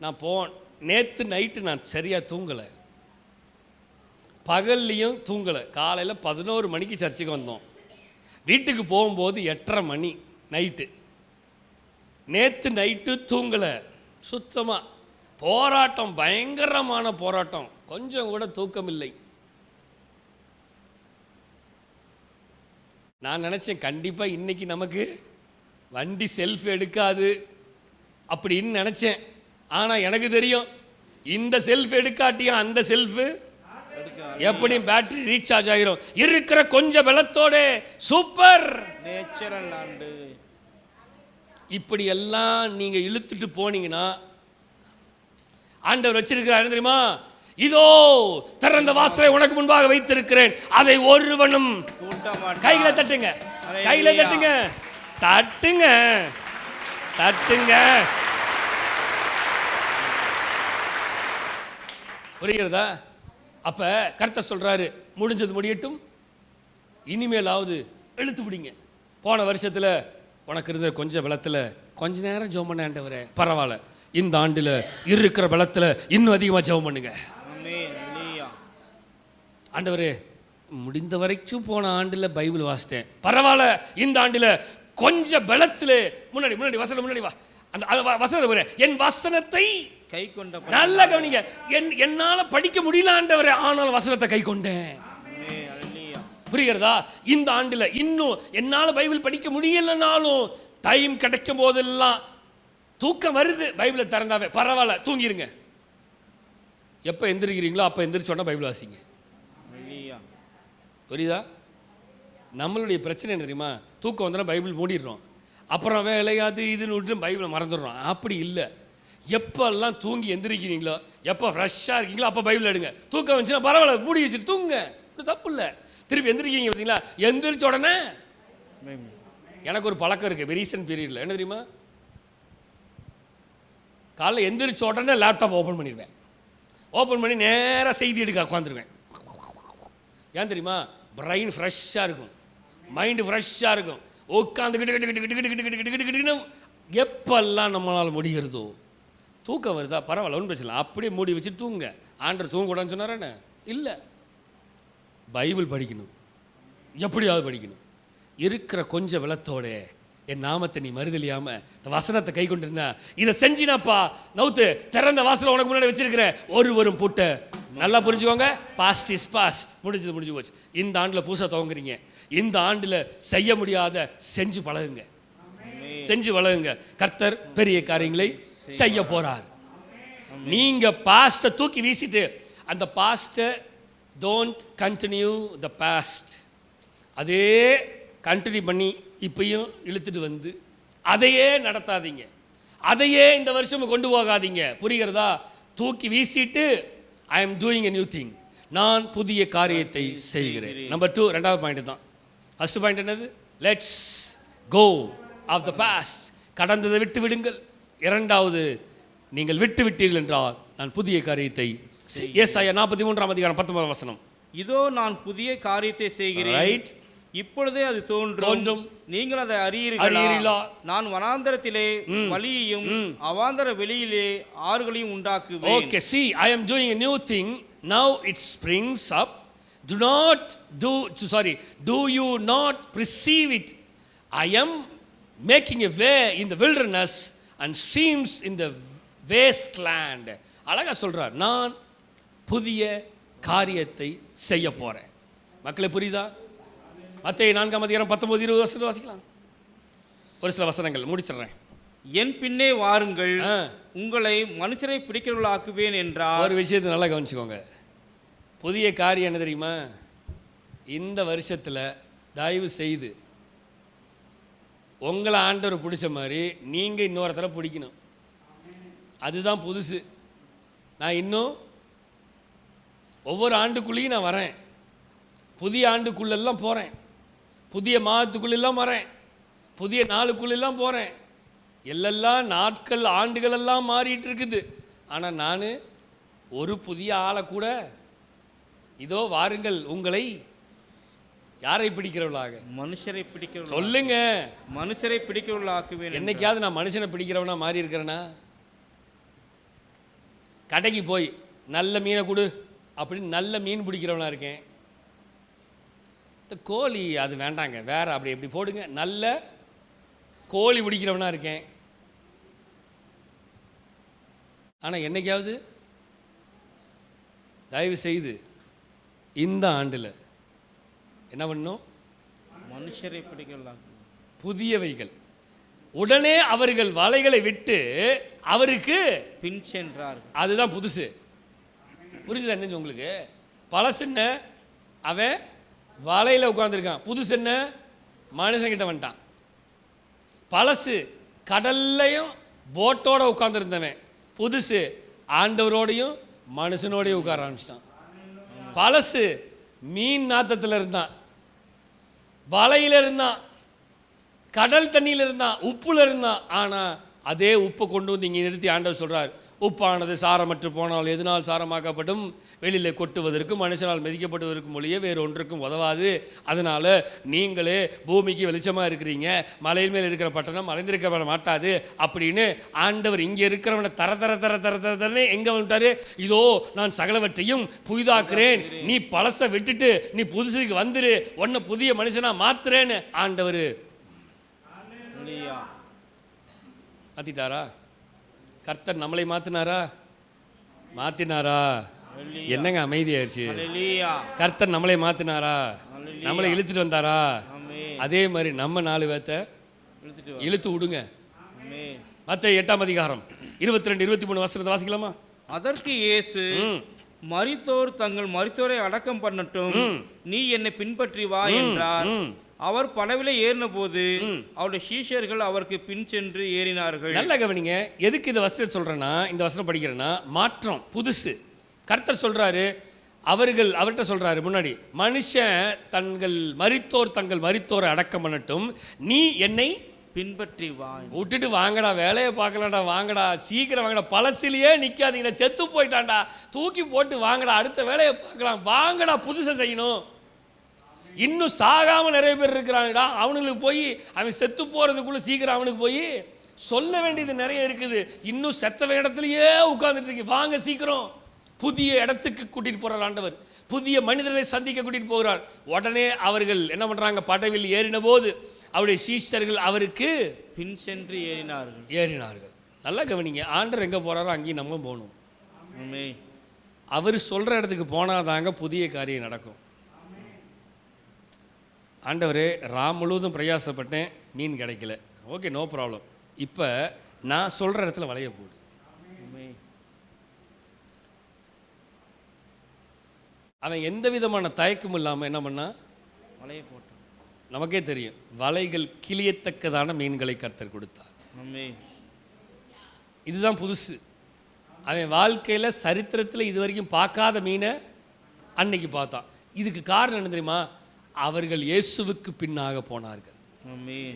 நான் நேற்று நைட்டு நான் சரியாக தூங்கலை, பகல்லையும் தூங்கலை. காலையில் 11 மணிக்கு சர்ச்சுக்கு வந்தோம், வீட்டுக்கு போகும்போது 8:30 மணி நைட்டு. நேற்று நைட்டு தூங்கலை சுத்தமாக. போராட்டம், பயங்கரமான போராட்டம், கொஞ்சம் கூட தூக்கம் இல்லை. நான் நினச்சேன் கண்டிப்பாக இன்றைக்கி நமக்கு வண்டி செல்ஃப் எடுக்காது அப்படின்னு நினச்சேன். ஆனால் எனக்கு தெரியும், இந்த செல்ஃப் எடுக்காட்டியும் அந்த செல்ஃபு எப்படியும் பேட்டரி ரீசார்ஜ் ஆகிரும். இருக்கிற கொஞ்சம் பலத்தோட சூப்பர் நேச்சுரல் ஆண்டு. இப்படி எல்லாம் நீங்கள் இழுத்துட்டு போனீங்கன்னா ஆண்டவர் வச்சிருக்கிறார் தெரியுமா? இதோ திறந்த வாசலை உனக்கு முன்பாக வைத்திருக்கிறேன், அதை ஒருவனும் கையில தட்டுங்க, கையில தட்டுங்க, தட்டுங்க, தட்டுங்க. புரிகிறதா? அப்ப கர்த்தர் சொல்றாரு, முடிஞ்சது முடியட்டும், இனிமேலாவது இழுத்து பிடிங்க. போன வருஷத்துல உனக்கு இருந்த கொஞ்சம் பலத்துல கொஞ்ச நேரம் ஜெபம் பண்ண ஆண்டவரே, பரவாயில்ல, இந்த ஆண்டுல இருக்கிற பலத்துல இன்னும் அதிகமா ஜெபம் பண்ணுங்க. ஆண்டவரே, முடிந்த வரைக்கும் போன ஆண்டுல பைபிள் வாசித்தேன், பரவாயில்ல, இந்த ஆண்டுல கொஞ்சம் பலத்துல முன்னாடி முன்னாடி வசனம் முன்னாடி வா, அந்த வசனத்தை என் வசனத்தை கை கொண்ட, நல்லா கவனிங்க, என்னால படிக்க முடியல ஆண்டவரே, ஆனால் வசனத்தை கை கொண்டேன். புரிகிறதா? இந்த ஆண்டுல இன்னும் என்னால பைபிள் படிக்க முடியலனாலும் டைம் கிடைக்கும் போதெல்லாம் தூக்கம் வருது, பைபிளை திறந்தாவே, பரவாயில்ல, தூங்கிருங்க. எப்போ எந்திரிக்கிறீங்களோ அப்போ எந்திரிச்சோன்னா பைபிள் வாசிங்க. புரியுதா? நம்மளுடைய பிரச்சனை என்ன தெரியுமா? தூக்கம் வந்தோன்னா பைபிள் மூடிடுறோம், அப்புறம் வேலையாது இதுன்னு விட்டு பைபிளை மறந்துடுறோம். அப்படி இல்லை, எப்போல்லாம் தூங்கி எந்திரிக்கிறீங்களோ, எப்போ ஃப்ரெஷ்ஷாக இருக்கீங்களோ அப்போ பைபிள் எடுங்க. தூக்கம் வந்துச்சுன்னா பரவாயில்ல, மூடி வச்சுட்டு தூங்க, இது தப்பு இல்லை. திருப்பி எந்திரிக்கிங்க பார்த்தீங்களா, எந்திரிச்ச உடனே எனக்கு ஒரு பழக்கம் இருக்குது ரீசன்ட் பீரியடில், என்ன தெரியுமா? காலைல எந்திரிச்ச உடனே லேப்டாப் ஓப்பன் பண்ணிடுவேன், ஓப்பன் பண்ணி நேராக செய்தி எடுக்க உட்காந்துருவேன். ஏன் தெரியுமா? பிரெயின் ஃப்ரெஷ்ஷாக இருக்கும், மைண்டு ஃப்ரெஷ்ஷாக இருக்கும். உட்காந்துக்கிட்டு கிட்டு கிட்டு கிட்டு கிட்டு கிட்டு கிட்டு கிட்டு எப்பெல்லாம் நம்மளால் முடிகிறதோ, தூக்கம் வருதா பரவாயில்ல, ஒன்றும் பிரச்சனை, அப்படியே மூடி வச்சு தூங்க. ஆண்டர் தூங்கக்கூடாதுன்னு சொன்னாரே இல்லை, பைபிள் படிக்கணும், எப்படியாவது படிக்கணும். இருக்கிற கொஞ்சம் பலத்தோட என் நாமத்தை நீ மறுதலியாம இந்த வசனத்தை கை கொண்டிருந்தா, இதை செஞ்சினாப்பா நவுத்து திறந்த வாசலை உனக்கு முன்னாடி வச்சிருக்கிறேன், ஒருவரும் பூட்ட. நல்லா புரிஞ்சுக்கோங்க, பாஸ்ட் இஸ் பாஸ்ட், முடிஞ்சது முடிஞ்சு போச்சு. இந்த ஆண்டில் பூசா துவங்குறீங்க, இந்த ஆண்டில் செய்ய முடியாத செஞ்சு பழகுங்க, செஞ்சு பழகுங்க. கர்த்தர் பெரிய காரியங்களை செய்ய போறார். நீங்க பாஸ்ட்டை தூக்கி வீசிட்டு அந்த பாஸ்ட்டை டோன்ட் கண்டினியூ த பாஸ்ட், அதே கண்டினியூ பண்ணி இப்பயும் இழுத்துட்டு வந்து அதையே நடத்தாதீங்க, அதையே இந்த வருஷம் கொண்டு போகாதீங்க. புரிகிறதா? தூக்கி வீசிட்டு I am doing a new thing, நான் புதிய காரியத்தை செய்கிறேன். நம்பர் 2, ரெண்டாவது பாயிண்ட் தான். ஃபர்ஸ்ட் பாயிண்ட் என்னது? Let's go of the past, கடந்ததை விட்டு விடுங்கள். இரண்டாவது, நீங்கள் விட்டு விட்டீர்கள் என்றால் நான் புதிய காரியத்தை. ஏசாயா 43 அதிகாரம் 19 வசனம். இதோ நான் புதிய காரியத்தை செய்கிறேன், ரைட், இப்பொழுதே அது தோன்றும், நீங்கள் அதை அறியீர்களா? நான் வனாந்தரத்திலே வழியையும் அவாந்தர வெளியிலே ஆறுகளையும் உண்டாக்குவேன். Okay, see, I am doing a new thing, now it springs up. Do you not perceive it? I am making a way in the wilderness and streams in the wasteland. அழகா சொல்றார், நான் புதிய காரியத்தை செய்ய போறேன். மக்களே புரியுதா? மத்தேயு 4:19-20 வாசிக்கலாம். ஒரு சில வசனங்கள் முடிச்சிடுறேன். என் பின்னே வாருங்கள், உங்களை மனுஷரை பிடிக்கிறவர்களாக்குவேன் என்றார். ஒரு விஷயத்தை நல்லா கவனிச்சுக்கோங்க. புதிய காரியம் என்ன தெரியுமா? இந்த வருஷத்தில் தயவு செய்து உங்களை ஆண்டவர் பிடிச்ச மாதிரி நீங்கள் இன்னொருத்தர பிடிக்கணும். அதுதான் புதுசு. நான் இன்னும் ஒவ்வொரு ஆண்டுக்குள்ளேயும் நான் வரேன், புதிய ஆண்டுக்குள்ளெல்லாம் போகிறேன், புதிய மாதத்துக்குள்ளெல்லாம் வரேன், புதிய நாளுக்குள்ளெல்லாம் போகிறேன். எல்லாம் நாட்கள் ஆண்டுகளெல்லாம் மாறிட்டு இருக்குது. ஆனால் நான் ஒரு புதிய ஆளை கூட, இதோ வாருங்கள் உங்களை யாரை பிடிக்கிறவர்களாக, மனுஷரை பிடிக்கிறவர்களாக சொல்லுங்க, மனுஷரை பிடிக்கிறவர்களாக்குவேன். என்னைக்காவது நான் மனுஷனை பிடிக்கிறவனா மாறி இருக்கிறேனா? கடைக்கு போய் நல்ல மீனை கொடு அப்படின்னு நல்ல மீன் பிடிக்கிறவனா இருக்கேன். இந்த கோழி அது வேண்டாங்க, வேற அப்படி எப்படி போடுங்க, நல்ல கோழி பிடிக்கிறவனா இருக்கேன். ஆனால் என்னைக்காவது தயவு செய்து இந்த ஆண்டில் என்ன பண்ணணும்? மனுஷரை பிடிக்கிறவர்களாக புதியவைகள். உடனே அவர்கள் வலைகளை விட்டு அவருக்கு பின் சென்றார்கள். அதுதான் புதுசு. புரிஞ்சுதா என்ன உங்களுக்கு? பழசு என்ன? அவன் வலையில் உட்காந்துருக்கான். புதுசு என்ன? மனுஷங்கிட்ட வந்துட்டான். பழசு கடல்லையும் போட்டோட உட்காந்துருந்தவன், புதுசு ஆண்டவரோடையும் மனுஷனோடையும் உட்கார ஆரம்பிச்சிட்டான். பழசு மீன் நாத்தத்தில் இருந்தான், வலையில் இருந்தான், கடல் தண்ணியில் இருந்தான், உப்புல இருந்தான். ஆனால் அதே உப்பை கொண்டு வந்து இங்கே நிறுத்தி ஆண்டவர் சொல்கிறார், உப்பானது சாரமற்று போனால் எதனால் சாரமாக்கப்படும்? வெளியில் கொட்டுவதற்கும் மனுஷனால் மிதிக்கப்படுவதற்கும் ஒழிய வேறு ஒன்றுக்கும் உதவாது. அதனால் நீங்களே பூமிக்கு வெளிச்சமாக இருக்கிறீங்க, மலையின் மேல் இருக்கிற பட்டணம் மறைந்திருக்க மாட்டாது அப்படின்னு ஆண்டவர் இங்கே இருக்கிறவனை தர தர தர தர தரனே எங்கே வந்துட்டார்? இதோ நான் சகலவற்றையும் புதிதாக்குறேன், நீ பழசை விட்டுட்டு நீ புதுசுக்கு வந்துரு, உன்னை புதிய மனுஷனாக மாத்துறேன்னு ஆண்டவர் மாற்றிட்டாரா? கர்த்தர் நம்மளை மாற்றினாரா? மாற்றினாரா? என்னங்க அமைதியாயிருச்சு? கர்த்தர் நம்மளை மாற்றினாரா? நம்மளை இழுத்துட்டு வந்தாரா? அதே மாதிரி நம்ம 4 பேர்த்த இழுத்து விடுங்க. மத்தேயு 8:22-23 வசனத்தை வாசிக்கலாமா? அதற்கு இயேசு, மரித்தோர் தங்கள் மரித்தோரை அடக்கம் பண்ணட்டும், நீ என்னை பின்பற்றி வா என்றார். அவர் படவிலே ஏறின போது அவருடைய சீஷர்கள் அவருக்கு பின் சென்று ஏறினார்கள். நல்ல கவனிங்க. எதுக்கு இந்த வசனத்தை சொல்றேன்னா, இந்த வசனம் படிக்கிறேன்னா மாற்றம், புதுசு. கர்த்தர் சொல்றாரு, அவர்கிட்ட சொல்றாரு முன்னாடி, மனுஷன் தங்கள் மரித்தோரை அடக்கம் பண்ணட்டும், நீ என்னை பின்பற்றி வா. விட்டுட்டு வாங்கடா, வேலையை பார்க்கலாம்டா, வாங்கடா, சீக்கிரம் வாங்கடா, பழசிலேயே நிற்காதீங்கடா, செத்து போயிட்டான்டா, தூக்கி போட்டு வாங்கடா, அடுத்த வேலையை பார்க்கலாம், வாங்கடா, புதுசை செய்யணும். இன்னும் சாகாமல் நிறைய பேர் இருக்கிறாங்கடா, அவனுங்களுக்கு போய் அவன் செத்து போகிறதுக்குள்ளே சீக்கிரம் அவனுக்கு போய் சொல்ல வேண்டியது நிறைய இருக்குது. இன்னும் செத்த இடத்துலையே உட்கார்ந்துட்டு இருக்கு, வாங்க சீக்கிரம். புதிய இடத்துக்கு கூட்டிகிட்டு போகிறார் ஆண்டவர், புதிய மனிதர்களை சந்திக்க கூட்டிகிட்டு போகிறார். உடனே அவர்கள் என்ன பண்ணுறாங்க? படவில் ஏறின போது அவருடைய சீஷர்கள் அவருக்கு பின் சென்று ஏறினார்கள். நல்லா கவனிங்க, ஆண்டவர் எங்கே போகிறாரோ அங்கேயும் நம்ம போகணும். அவர் சொல்கிற இடத்துக்கு போனாதாங்க புதிய காரியம் நடக்கும். ஆண்டவரே, முழுவதும் பிரயாசப்பட்டேன், மீன் கிடைக்கல, ஓகே, நோ ப்ராப்ளம், இப்போ நான் சொல்கிற இடத்துல வலைய போடு. அவன் எந்த விதமான தயக்கமும் இல்லாமல் என்ன பண்ணா? வலைய போட்டான். நமக்கே தெரியும், வலைகள் கிளியத்தக்கதான மீன்களை கர்த்தர் கொடுத்தார். இதுதான் புதுசு. அவன் வாழ்க்கையில் சரித்திரத்தில் இது வரைக்கும் பார்க்காத மீனை அன்னைக்கு பார்த்தான். இதுக்கு காரணம் என்ன தெரியுமா? அவர்கள் இயேசுவுக்கு பின்னாக போனார்கள்.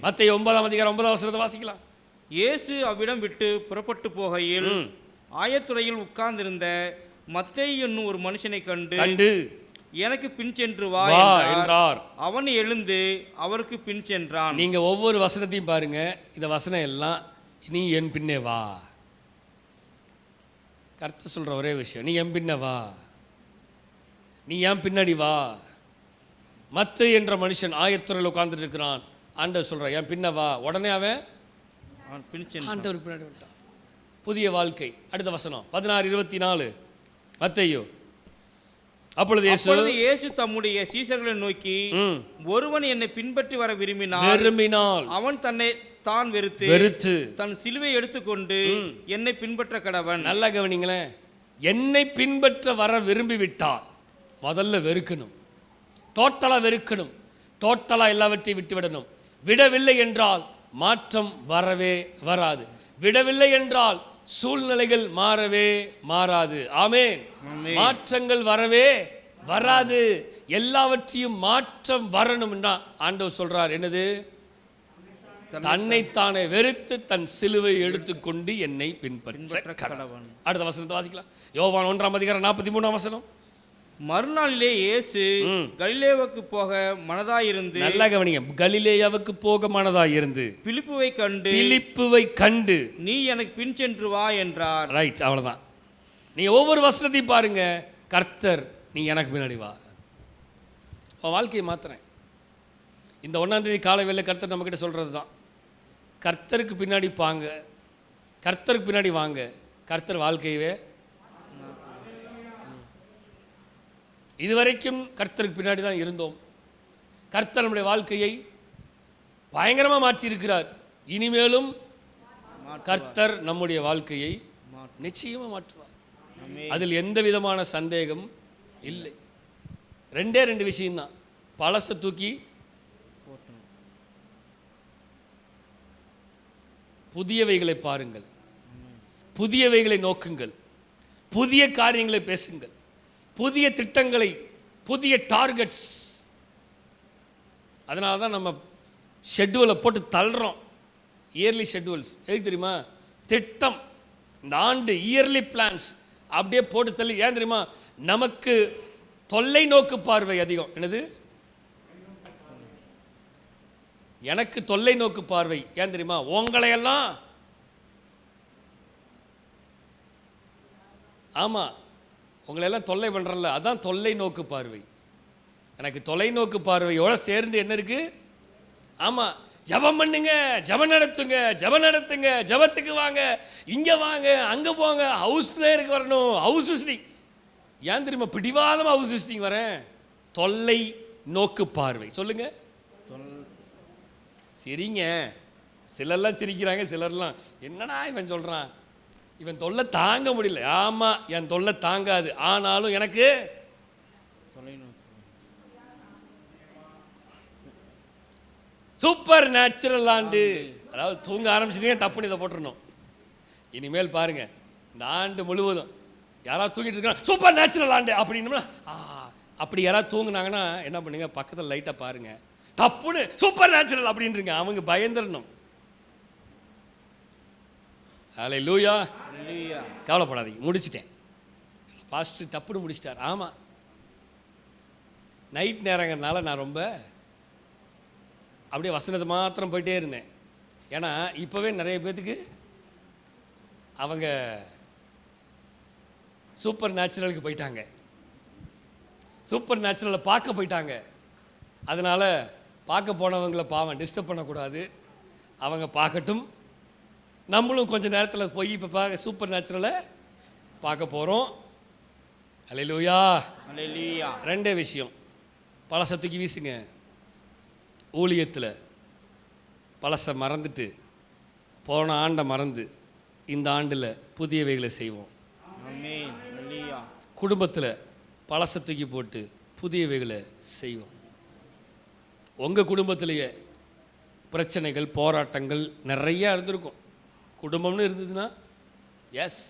மத்தேயு 9:9 வாசிக்கலாம். இயேசு அவ்விடம் விட்டு புறப்பட்டு போகையில் ஆயத்துறையில் உட்கார்ந்திருந்த மத்தேயு என்னும் ஒரு மனுஷனை கண்டு எனக்கு பின் சென்று வா என்றார். அவன் எழுந்து அவருக்கு பின் சென்றான். நீங்க ஒவ்வொரு வசனத்தையும் பாருங்க, இந்த வசனம் எல்லாம் நீ என் பின்னே வா. கர்த்தர் சொல்ற ஒரே விஷயம், நீ என் பின்ன வா, நீ என் பின்னாடி வா. மத்தேயு என்ற மனுஷன் ஆயத்துறையில் உட்கார்ந்துட்டு இருக்கிறான். ஆண்டவர் சொல்ற, என் பின்ன வா. உடனே அவன் அவன் பின் சென்றான். ஆண்டவருக்கு பின்னாடி வந்துட்டான். புதிய வாழ்க்கை. அடுத்த வசனம் 16:24 மத்தேயு. அப்பொழுது இயேசு தம்முடைய சீசர்களை நோக்கி, ஒருவன் என்னை பின்பற்றி வர விரும்பினால் அவன் தன்னை தான் வெறுத்து தன் சிலுவை எடுத்துக்கொண்டு என்னை பின்பற்ற கடவன். நல்லா கவனிங்களேன். என்னை பின்பற்ற வர விரும்பிவிட்டால் முதல்ல வெறுக்கணும், டோட்டலா வெறுக்கணும், டோட்டலா எல்லாவற்றையும் விட்டு விடணும். விடவில்லை என்றால் மாற்றம் வரவே வராது. விடவில்லை என்றால் சூழ்நிலைகள் மாறவே மாறாது. ஆமென். மாற்றங்கள் வரவே வராது. எல்லாவற்றையும் மாற்றம் வரணும்னா ஆண்டவர் சொல்றார் என்னது? தன்னைத்தானே வெறுத்து தன் சிலுவை எடுத்துக்கொண்டு என்னை பின்பற்ற கடவன். அடுத்த வசனத்தை வாசிக்கலாம். யோவான் 1:43 வசனம். மறுநாளிலே இயேசு கலிலேயாவுக்கு போக மனதாயிருந்து, நல்லா கவனிங்க, கலிலேயாவுக்கு போக மனதாயிருந்து பிலிப்புவை கண்டு நீ எனக்கு பின் சென்று வா என்றார். ரைட், அவ்வளவுதான். நீங்க ஒவ்வொரு வசனத்தையும் பாருங்க. கர்த்தர் நீ எனக்கு பின்னாடி வா. வாழ்க்கையை மாத்துறேன். இந்த 1ஆம் தேதி காலை வேளை கர்த்தர் நம்ம கிட்ட சொல்றது தான். கர்த்தருக்கு பின்னாடி பாங்க, கர்த்தருக்கு பின்னாடி வாங்க. கர்த்தர் வாழ்க்கையவே இதுவரைக்கும் கர்த்தருக்கு பின்னாடி தான் இருந்தோம். கர்த்தர் நம்முடைய வாழ்க்கையை பயங்கரமாக மாற்றி இருக்கிறார். இனிமேலும் கர்த்தர் நம்முடைய வாழ்க்கையை நிச்சயமாக மாற்றுவார். அதில் எந்த விதமான சந்தேகம் இல்லை. 2 விஷயம்தான். பழசை தூக்கி புதியவைகளை பாருங்கள், புதியவைகளை நோக்குங்கள், புதிய காரியங்களை பேசுங்கள், புதிய திட்டங்களை, புதிய டார்கெட்ஸ். அதனால தான் நம்ம ஷெட்யூலை போட்டு தள்ளுறோம். இயர்லி ஷெட்யூல்ஸ் எதுக்கு தெரியுமா? திட்டம். இந்த ஆண்டு இயர்லி பிளான்ஸ் அப்படியே போட்டு தள்ளி. ஏன் தெரியுமா? நமக்கு தொல்லை நோக்கு பார்வை அதிகம். என்னது? எனக்கு தொல்லை நோக்கு பார்வை. ஏன் தெரியுமா? உங்களையெல்லாம் ஆமாம், உங்களெல்லாம் தொல்லை பண்ணுறல, அதான் தொல்லை நோக்கு பார்வை. எனக்கு தொலைநோக்கு பார்வையோடு சேர்ந்து என்ன இருக்குது? ஆமாம், ஜபம் பண்ணுங்க, ஜபம் நடத்துங்க, ஜபம் நடத்துங்க, ஜபத்துக்கு வாங்க, இங்கே வாங்க, அங்கே போங்க, ஹவுஸ் ப்ரேயருக்கு வரணும், ஹவுஸ் விசிட்டிங். ஏன் தெரியுமா பிடிவாதமாக ஹவுஸ் விசிட்டிங் வரேன்? தொல்லை நோக்கு பார்வை. சொல்லுங்க. சரிங்க, சிலர்லாம் சிரிக்கிறாங்க, சிலர்லாம் என்னடா இவன் சொல்கிறான், இவன் தொல்லை தாங்க முடியல. ஆமாம், என் தொல்லை தாங்காது. ஆனாலும் எனக்கு சூப்பர் நேச்சுரல் ஆண்டு. அதாவது தூங்க ஆரம்பிச்சிட்டீங்க, டப்புன்னு இதை போட்டுருணும். இனிமேல் பாருங்க, இந்த ஆண்டு முழுவதும் யாராவது தூங்கிட்டு இருக்காங்க சூப்பர் நேச்சுரல் ஆண்டு அப்படின்னா, அப்படி யாராவது தூங்குனாங்கன்னா என்ன பண்ணுங்க, பக்கத்தில் லைட்டாக பாருங்க, டப்புன்னு சூப்பர் நேச்சுரல் அப்படின்றீங்க. அவங்க பயந்துடணும். ஹல்லேலூயா. கவலைப்படாதீங்க, முடிச்சிட்டேன். பாஸ்டர் டப்புன்னு முடிச்சிட்டார். ஆமாம், நைட் நேரங்கிறதுனால நான் ரொம்ப அப்படியே வசனத்தை மாத்திரம் போயிட்டே இருந்தேன். ஏன்னா இப்போவே நிறைய பேர்த்துக்கு அவங்க சூப்பர் நேச்சுரலுக்கு போயிட்டாங்க, சூப்பர் நேச்சுரலை பார்க்க போயிட்டாங்க. அதனால் பார்க்க போனவங்களை பாவம் டிஸ்டர்ப் பண்ணக்கூடாது, அவங்க பார்க்கட்டும். நம்மளும் கொஞ்சம் நேரத்தில் போய் இப்போ பார்க்க சூப்பர் நேச்சுரலை பார்க்க போகிறோம். ஹல்லேலூயா. ஹல்லேலூயா. 2 விஷயம். பழசத்துக்கு வீசுங்க. ஊழியத்தில் பழசை மறந்துட்டு, போன ஆண்டை மறந்து இந்த ஆண்டில் புதியவைகளை செய்வோம். குடும்பத்தில் பழசை தூக்கி போட்டு புதியவைகளை செய்வோம். உங்கள் குடும்பத்திலேயே பிரச்சனைகள், போராட்டங்கள் நிறையா இருந்திருக்கும். குடும்பம்னு இருந்ததுன்னா yes,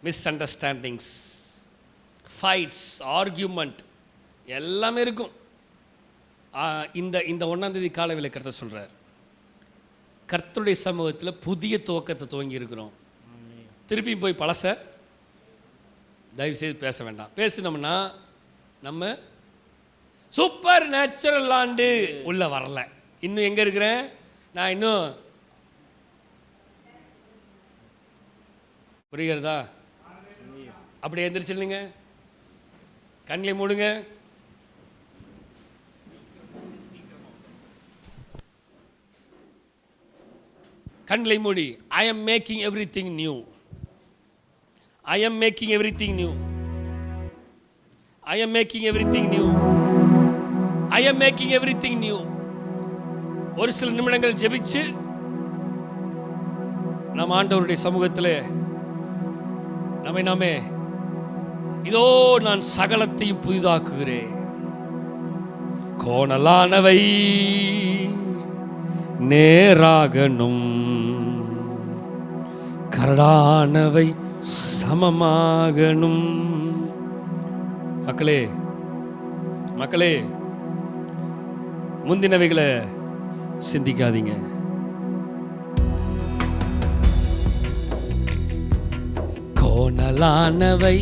misunderstandings, fights, argument எல்லாமே இருக்கும். இந்த 1ஆம் தேதி காலை கர்த்தர் சொல்கிறார், கர்த்தருடைய சமூகத்தில் புதிய துவக்கத்தை துவங்கி இருக்கிறோம். திருப்பி போய் பழச தயவுசெய்து பேச வேண்டாம். பேசினோம்னா நம்ம சூப்பர் நேச்சுரல் ஆண்டு உள்ள வரல. இன்னும் எங்கே இருக்கிறேன் நான்? இன்னும் புரிகிறதா? அப்படி எந்திரிச்சில்லைங்க, கண்களை மூடுங்க. கண்களை மூடி. I am making everything new. I am making everything new. I am making everything new. I am making everything new. ஒரு சில நிமிடங்கள் ஜெபிச்சு நம் ஆண்டவருடைய சமூகத்தில் நாமே இதோ நான் சகலத்தையும் புதிதாக்குகிறேன். கோணலானவை நேராகணும், கரடானவை சமமாகணும். மக்களே மக்களே, முந்தினவைகளை சிந்திக்காதீங்க. கோணலானவை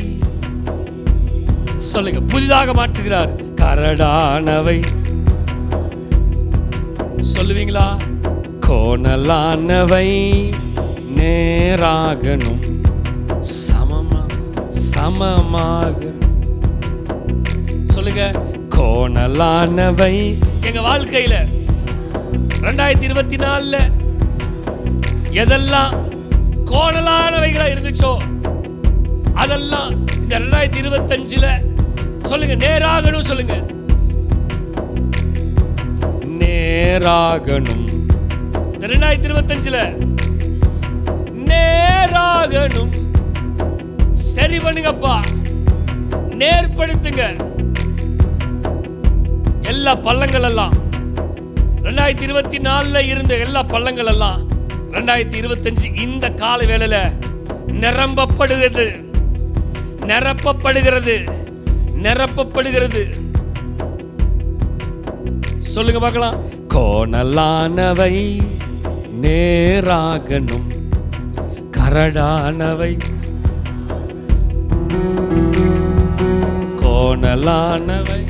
சொல்லுங்க, புதிதாக மாற்றுகிறார். கரடானவை சொல்லுவீங்களா? கோணலானவை நேராகணும், சமமாக சொல்லுங்க. கோணலானவை எங்க வாழ்க்கையில 2024 எதெல்லாம் கோணலானவைகளா இருந்துச்சோ அதெல்லாம் இந்த 2025 சொல்லுங்க நேராகணும். சொல்லுங்க நேராகணும். 2025 நேராகணும். சரி பண்ணுங்கப்பா, நேர்படுத்துங்க. எல்லா பள்ளங்கள் எல்லாம் 2024 இருந்த எல்லா பள்ளங்கள் எல்லாம் 2025 இந்த கால வேளையில நிரம்பப்படுகிறது, நிரப்பப்படுகிறது, நிரப்பப்படுகிறது. சொல்லுங்க பார்க்கலாம். கோணலானவை நேராகணும், கரடானவை கோணலானவை.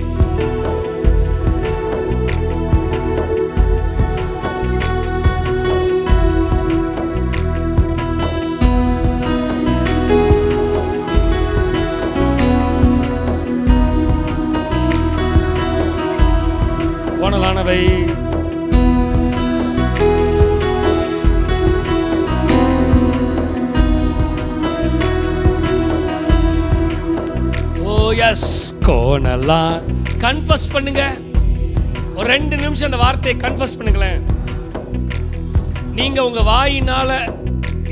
கோணலானவை கோணலாம். கன்ஃபஸ் பண்ணுங்க. ஒரு 2 நிமிஷம் அந்த வார்த்தையை கன்ஃபஸ் பண்ணுங்களேன். நீங்க உங்க வாயினால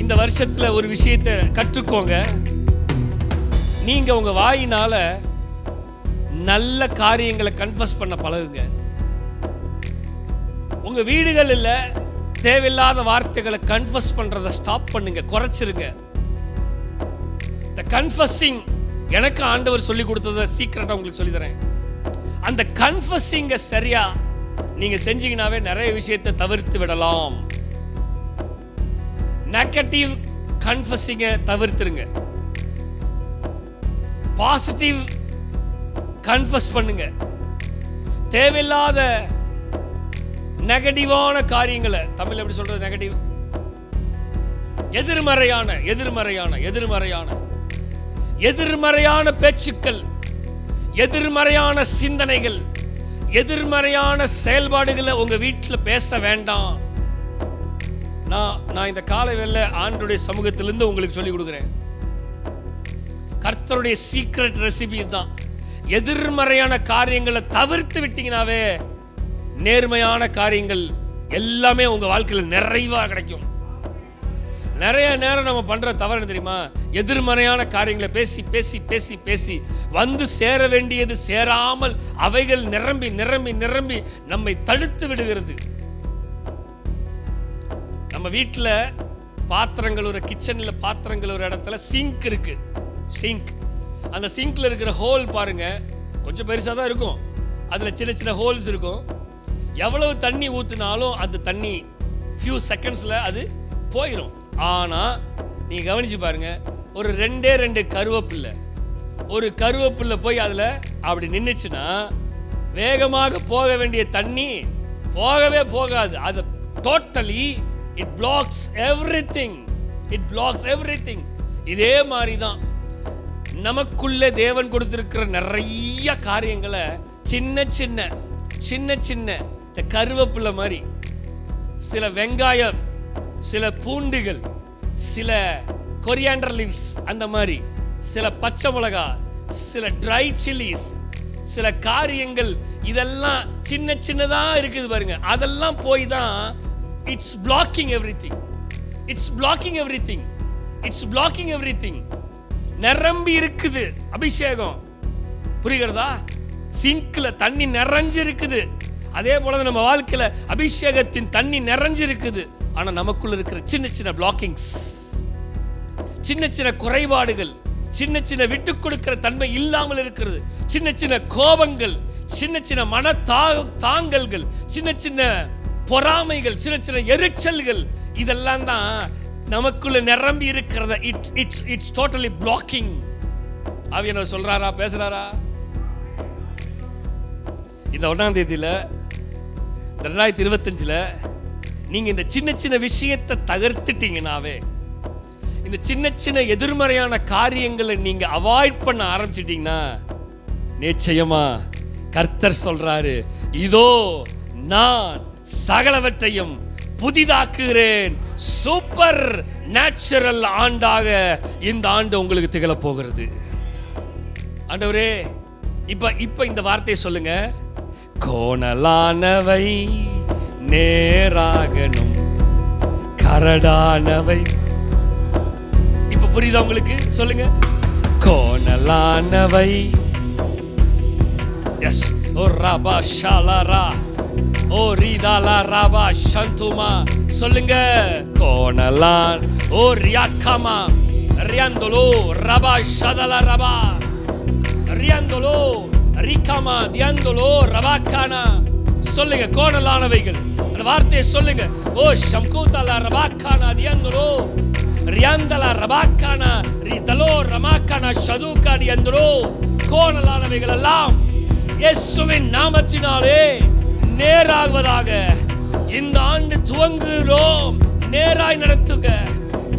இந்த வருஷத்துல ஒரு விஷயத்தை கற்றுக்கோங்க. நீங்க உங்க வாயினால நல்ல காரியங்களை கன்ஃபஸ் பண்ண பழகுங்க. உங்க வீடுகளில் தேவையில்லாத வார்த்தைகளை கன்ஃபஸ் பண்றதை ஸ்டாப் பண்ணுங்க, குறைச்சிருங்க. கன்ஃபஸிங் எனக்கு ஆண்டவர் சொல்லி கொடுத்தத சீக்கிரட்டா உங்களுக்கு சொல்லி தரேன். அந்த கன்ஃபஸிங்க சரியா நீங்க செஞ்சீங்கன்னாவே நிறைய விஷயத்தை தவிர்த்து விடலாம். நெகட்டிவ் கன்ஃபஸிங்க தவிர்த்துருங்க, பாசிட்டிவ் கன்ஃபஸ் பண்ணுங்க. தேவையில்லாத நெகட்டிவான காரியங்களை, தமிழ் எப்படி சொல்றது, நெகட்டிவ் எதிர்மறையான எதிர்மறையான எதிர்மறையான எதிர்மறையான பேச்சுக்கள், எதிர்மறையான சிந்தனைகள், எதிர்மறையான செயல்பாடுகளை உங்க வீட்டில் பேச வேண்டாம். நான் இந்த காலை வேளை ஆண்டவருடைய சமூகத்திலிருந்து உங்களுக்கு சொல்லி கொடுக்கிறேன். கர்த்தருடைய சீக்ரெட் ரெசிபி தான். எதிர்மறையான காரியங்களை தவிர்த்து விட்டீங்கன்னாவே நேர்மையான காரியங்கள் எல்லாமே உங்க வாழ்க்கையில் நிறைவா கிடைக்கும். நிறைய நேரம் நம்ம பண்ற தவறு தெரியுமா? எதிர்மறையான காரியங்களை பேசி பேசி பேசி பேசி வந்து சேர வேண்டியது சேராமல் அவைகள் நிரம்பி நிரம்பி நிரம்பி நம்மை தடுத்து விடுகிறது. நம்ம வீட்டில் பாத்திரங்கள் ஒரு கிச்சன்ல பாத்திரங்கள் ஒரு இடத்துல சிங்க் இருக்கு. சிங்க், அந்த சிங்க்ல இருக்கிற ஹோல் பாருங்க, கொஞ்சம் பெருசாக தான் இருக்கும். அதில் சின்ன சின்ன ஹோல்ஸ் இருக்கும். எவ்வளவு தண்ணி ஊற்றினாலும் அந்த தண்ணி ஃபியூ செகண்ட்ஸில் அது போயிடும். ஆனால் நீங்கள் கவனிச்சு பாருங்க, ஒரு 2 கருவேப்பில்லை, ஒரு கருவேப்பில்லை போய் அதில் அப்படி நின்றுச்சுன்னா வேகமாக போக வேண்டிய தண்ணி போகவே போகாது. அது totally it blocks everything. It blocks everything. இதே மாதிரி தான் நமக்குள்ளே தேவன் கொடுத்திருக்கிற நிறைய காரியங்களை சின்ன சின்ன சின்ன சின்ன இந்த கருவேப்பிலை மாதிரி, சில வெங்காயம் சில பூண்டுகள், சில கொரியாண்டர் லீவ்ஸ், அந்த மாதிரி சில பச்சை மிளகா, சில ட்ரை சில்லிஸ், சில காரியங்கள், இதெல்லாம் சின்ன சின்னதா இருக்குது பாருங்க. அதெல்லாம் போய் தான் it's blocking everything. It's blocking everything. It's blocking everything. நிரம்பி இருக்குது அபிஷேகம். புரிகிறதா? சிங்க்ல தண்ணி நிறைஞ்சு இருக்குது. அதே போல நம்ம வாழ்க்கையில அபிஷேகத்தின் தண்ணி நிறைஞ்சு இருக்குது. ஆனா நமக்குள்ள இருக்கிற சின்ன சின்ன பிளாக்கிங்ஸ், சின்ன சின்ன குறைபாடுகள், சின்ன சின்ன விட்டு கொடுக்கிற தன்மை இல்லாமல் இருக்கிறது, சின்ன சின்ன கோபங்கள், சின்ன சின்ன மன தாங்கல்கள், சின்ன சின்ன பொறாமைகள், சின்ன சின்ன எரிச்சல்கள், இதெல்லாம் தான் நமக்குள்ள நிரம்பி இருக்கிறத. It's totally blocking. ஆவியானவர் சொல்றாரா, பேசுறாரா? இந்த 1ஆம் தேதியில 2025ல நீங்க இந்த சின்ன சின்ன விஷயத்தை தகர்த்துட்டீங்கனாவே, இந்த சின்ன சின்ன எதிர்மறையான காரியங்களை நீங்க அவாய்ட் பண்ண ஆரம்பிச்சிட்டீங்கன்னா, நிச்சயமா கர்த்தர் சொல்றாரு, இதோ நான் சகலவற்றையும் புதிதாக்குகிறேன். சூப்பர் நேச்சுரல் ஆண்டாக இந்த ஆண்டு உங்களுக்கு திகழ போகிறது. ஆண்டவரே, இப்ப இந்த வார்த்தையை சொல்லுங்க. கோணலானவை நேராகணும், கரடானவை. இப்ப புரியுதா உங்களுக்கு? சொல்லுங்க. கோணலானவை, எஸ், ஓ ரபா ஷாலரா, ஓ ரிதாலா ரபா சந்துமா. சொல்லுங்க. கோணலான், ஓ ரியாக்கமா ரியாந்தோலோ ரபா ஷதலா ரபா ரியாந்தோலோ ரிகாமா தியாந்தோலோ ரபாக்கானா. சொல்லுங்க. கோணலானவைகள், அந்த வார்த்தையை சொல்லுங்க. ஓ ஷம்கூதலா ரபாக்கானா தியாந்தோலோ ரியாந்தலா ரபாக்கானா ரிதலோ ரமாக்கானா ஷதுகா தியாந்தோலோ. கோணலானவைகள் எல்லாம் இயேசுவின் நாமத்தினாலே நேராகுவதாக. இந்த ஆண்டு துவங்குகிறோம். நேராய் நடத்துங்க.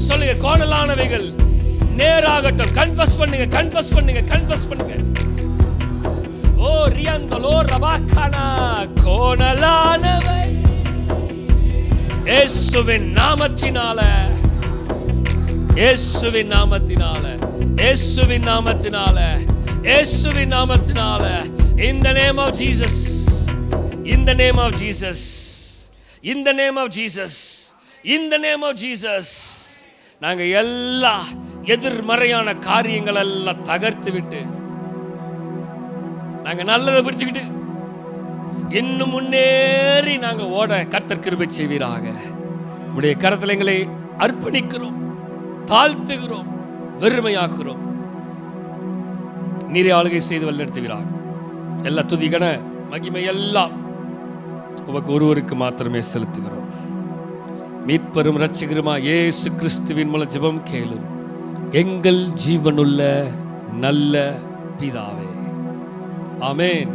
சொல்லுங்க. கோணலானவைகள் நேராகட்டும். கன்ஃபஸ் பண்ணுங்க, கன்ஃபஸ் பண்ணுங்க, கன்ஃபஸ் பண்ணுங்க. ஓ ரியாந்தலோ ரபாக்கானா. கோணலானவை இயேசுவின் நாமத்தினால, இயேசுவின் நாமத்தினால, இயேசுவின் நாமத்தினால, இயேசுவின் நாமத்தினால, in the name of Jesus, in the name of Jesus, in the name of Jesus, in the name of Jesus. நாங்க எல்லா எதிர்மறையான காரியங்கள் எல்லாம் தகர்த்து விட்டு நாங்க நல்லதை பிடிச்சுக்கிட்டு இன்னும் முன்னேறி நாங்க ஓட கர்த்தர் கிருபை செய்வீராக. உடைய கரத்தில் எங்களை அர்ப்பணிக்கிறோம், தாழ்த்துகிறோம், வெறுமையாக்குறோம். நீரே ஆளுகை செய்து வழிநடத்துவீராக. எல்லா துதிகன மகிமை எல்லாம் உமக்கு ஒருவருக்கு மாத்திரமே செலுத்துகிறோம். மீட்பரும் இரட்சகருமா இயேசு கிறிஸ்துவின் மூலம் ஜெபம் கேளும் எங்கள் ஜீவனுள்ள நல்ல பிதாவே. ஆமென்.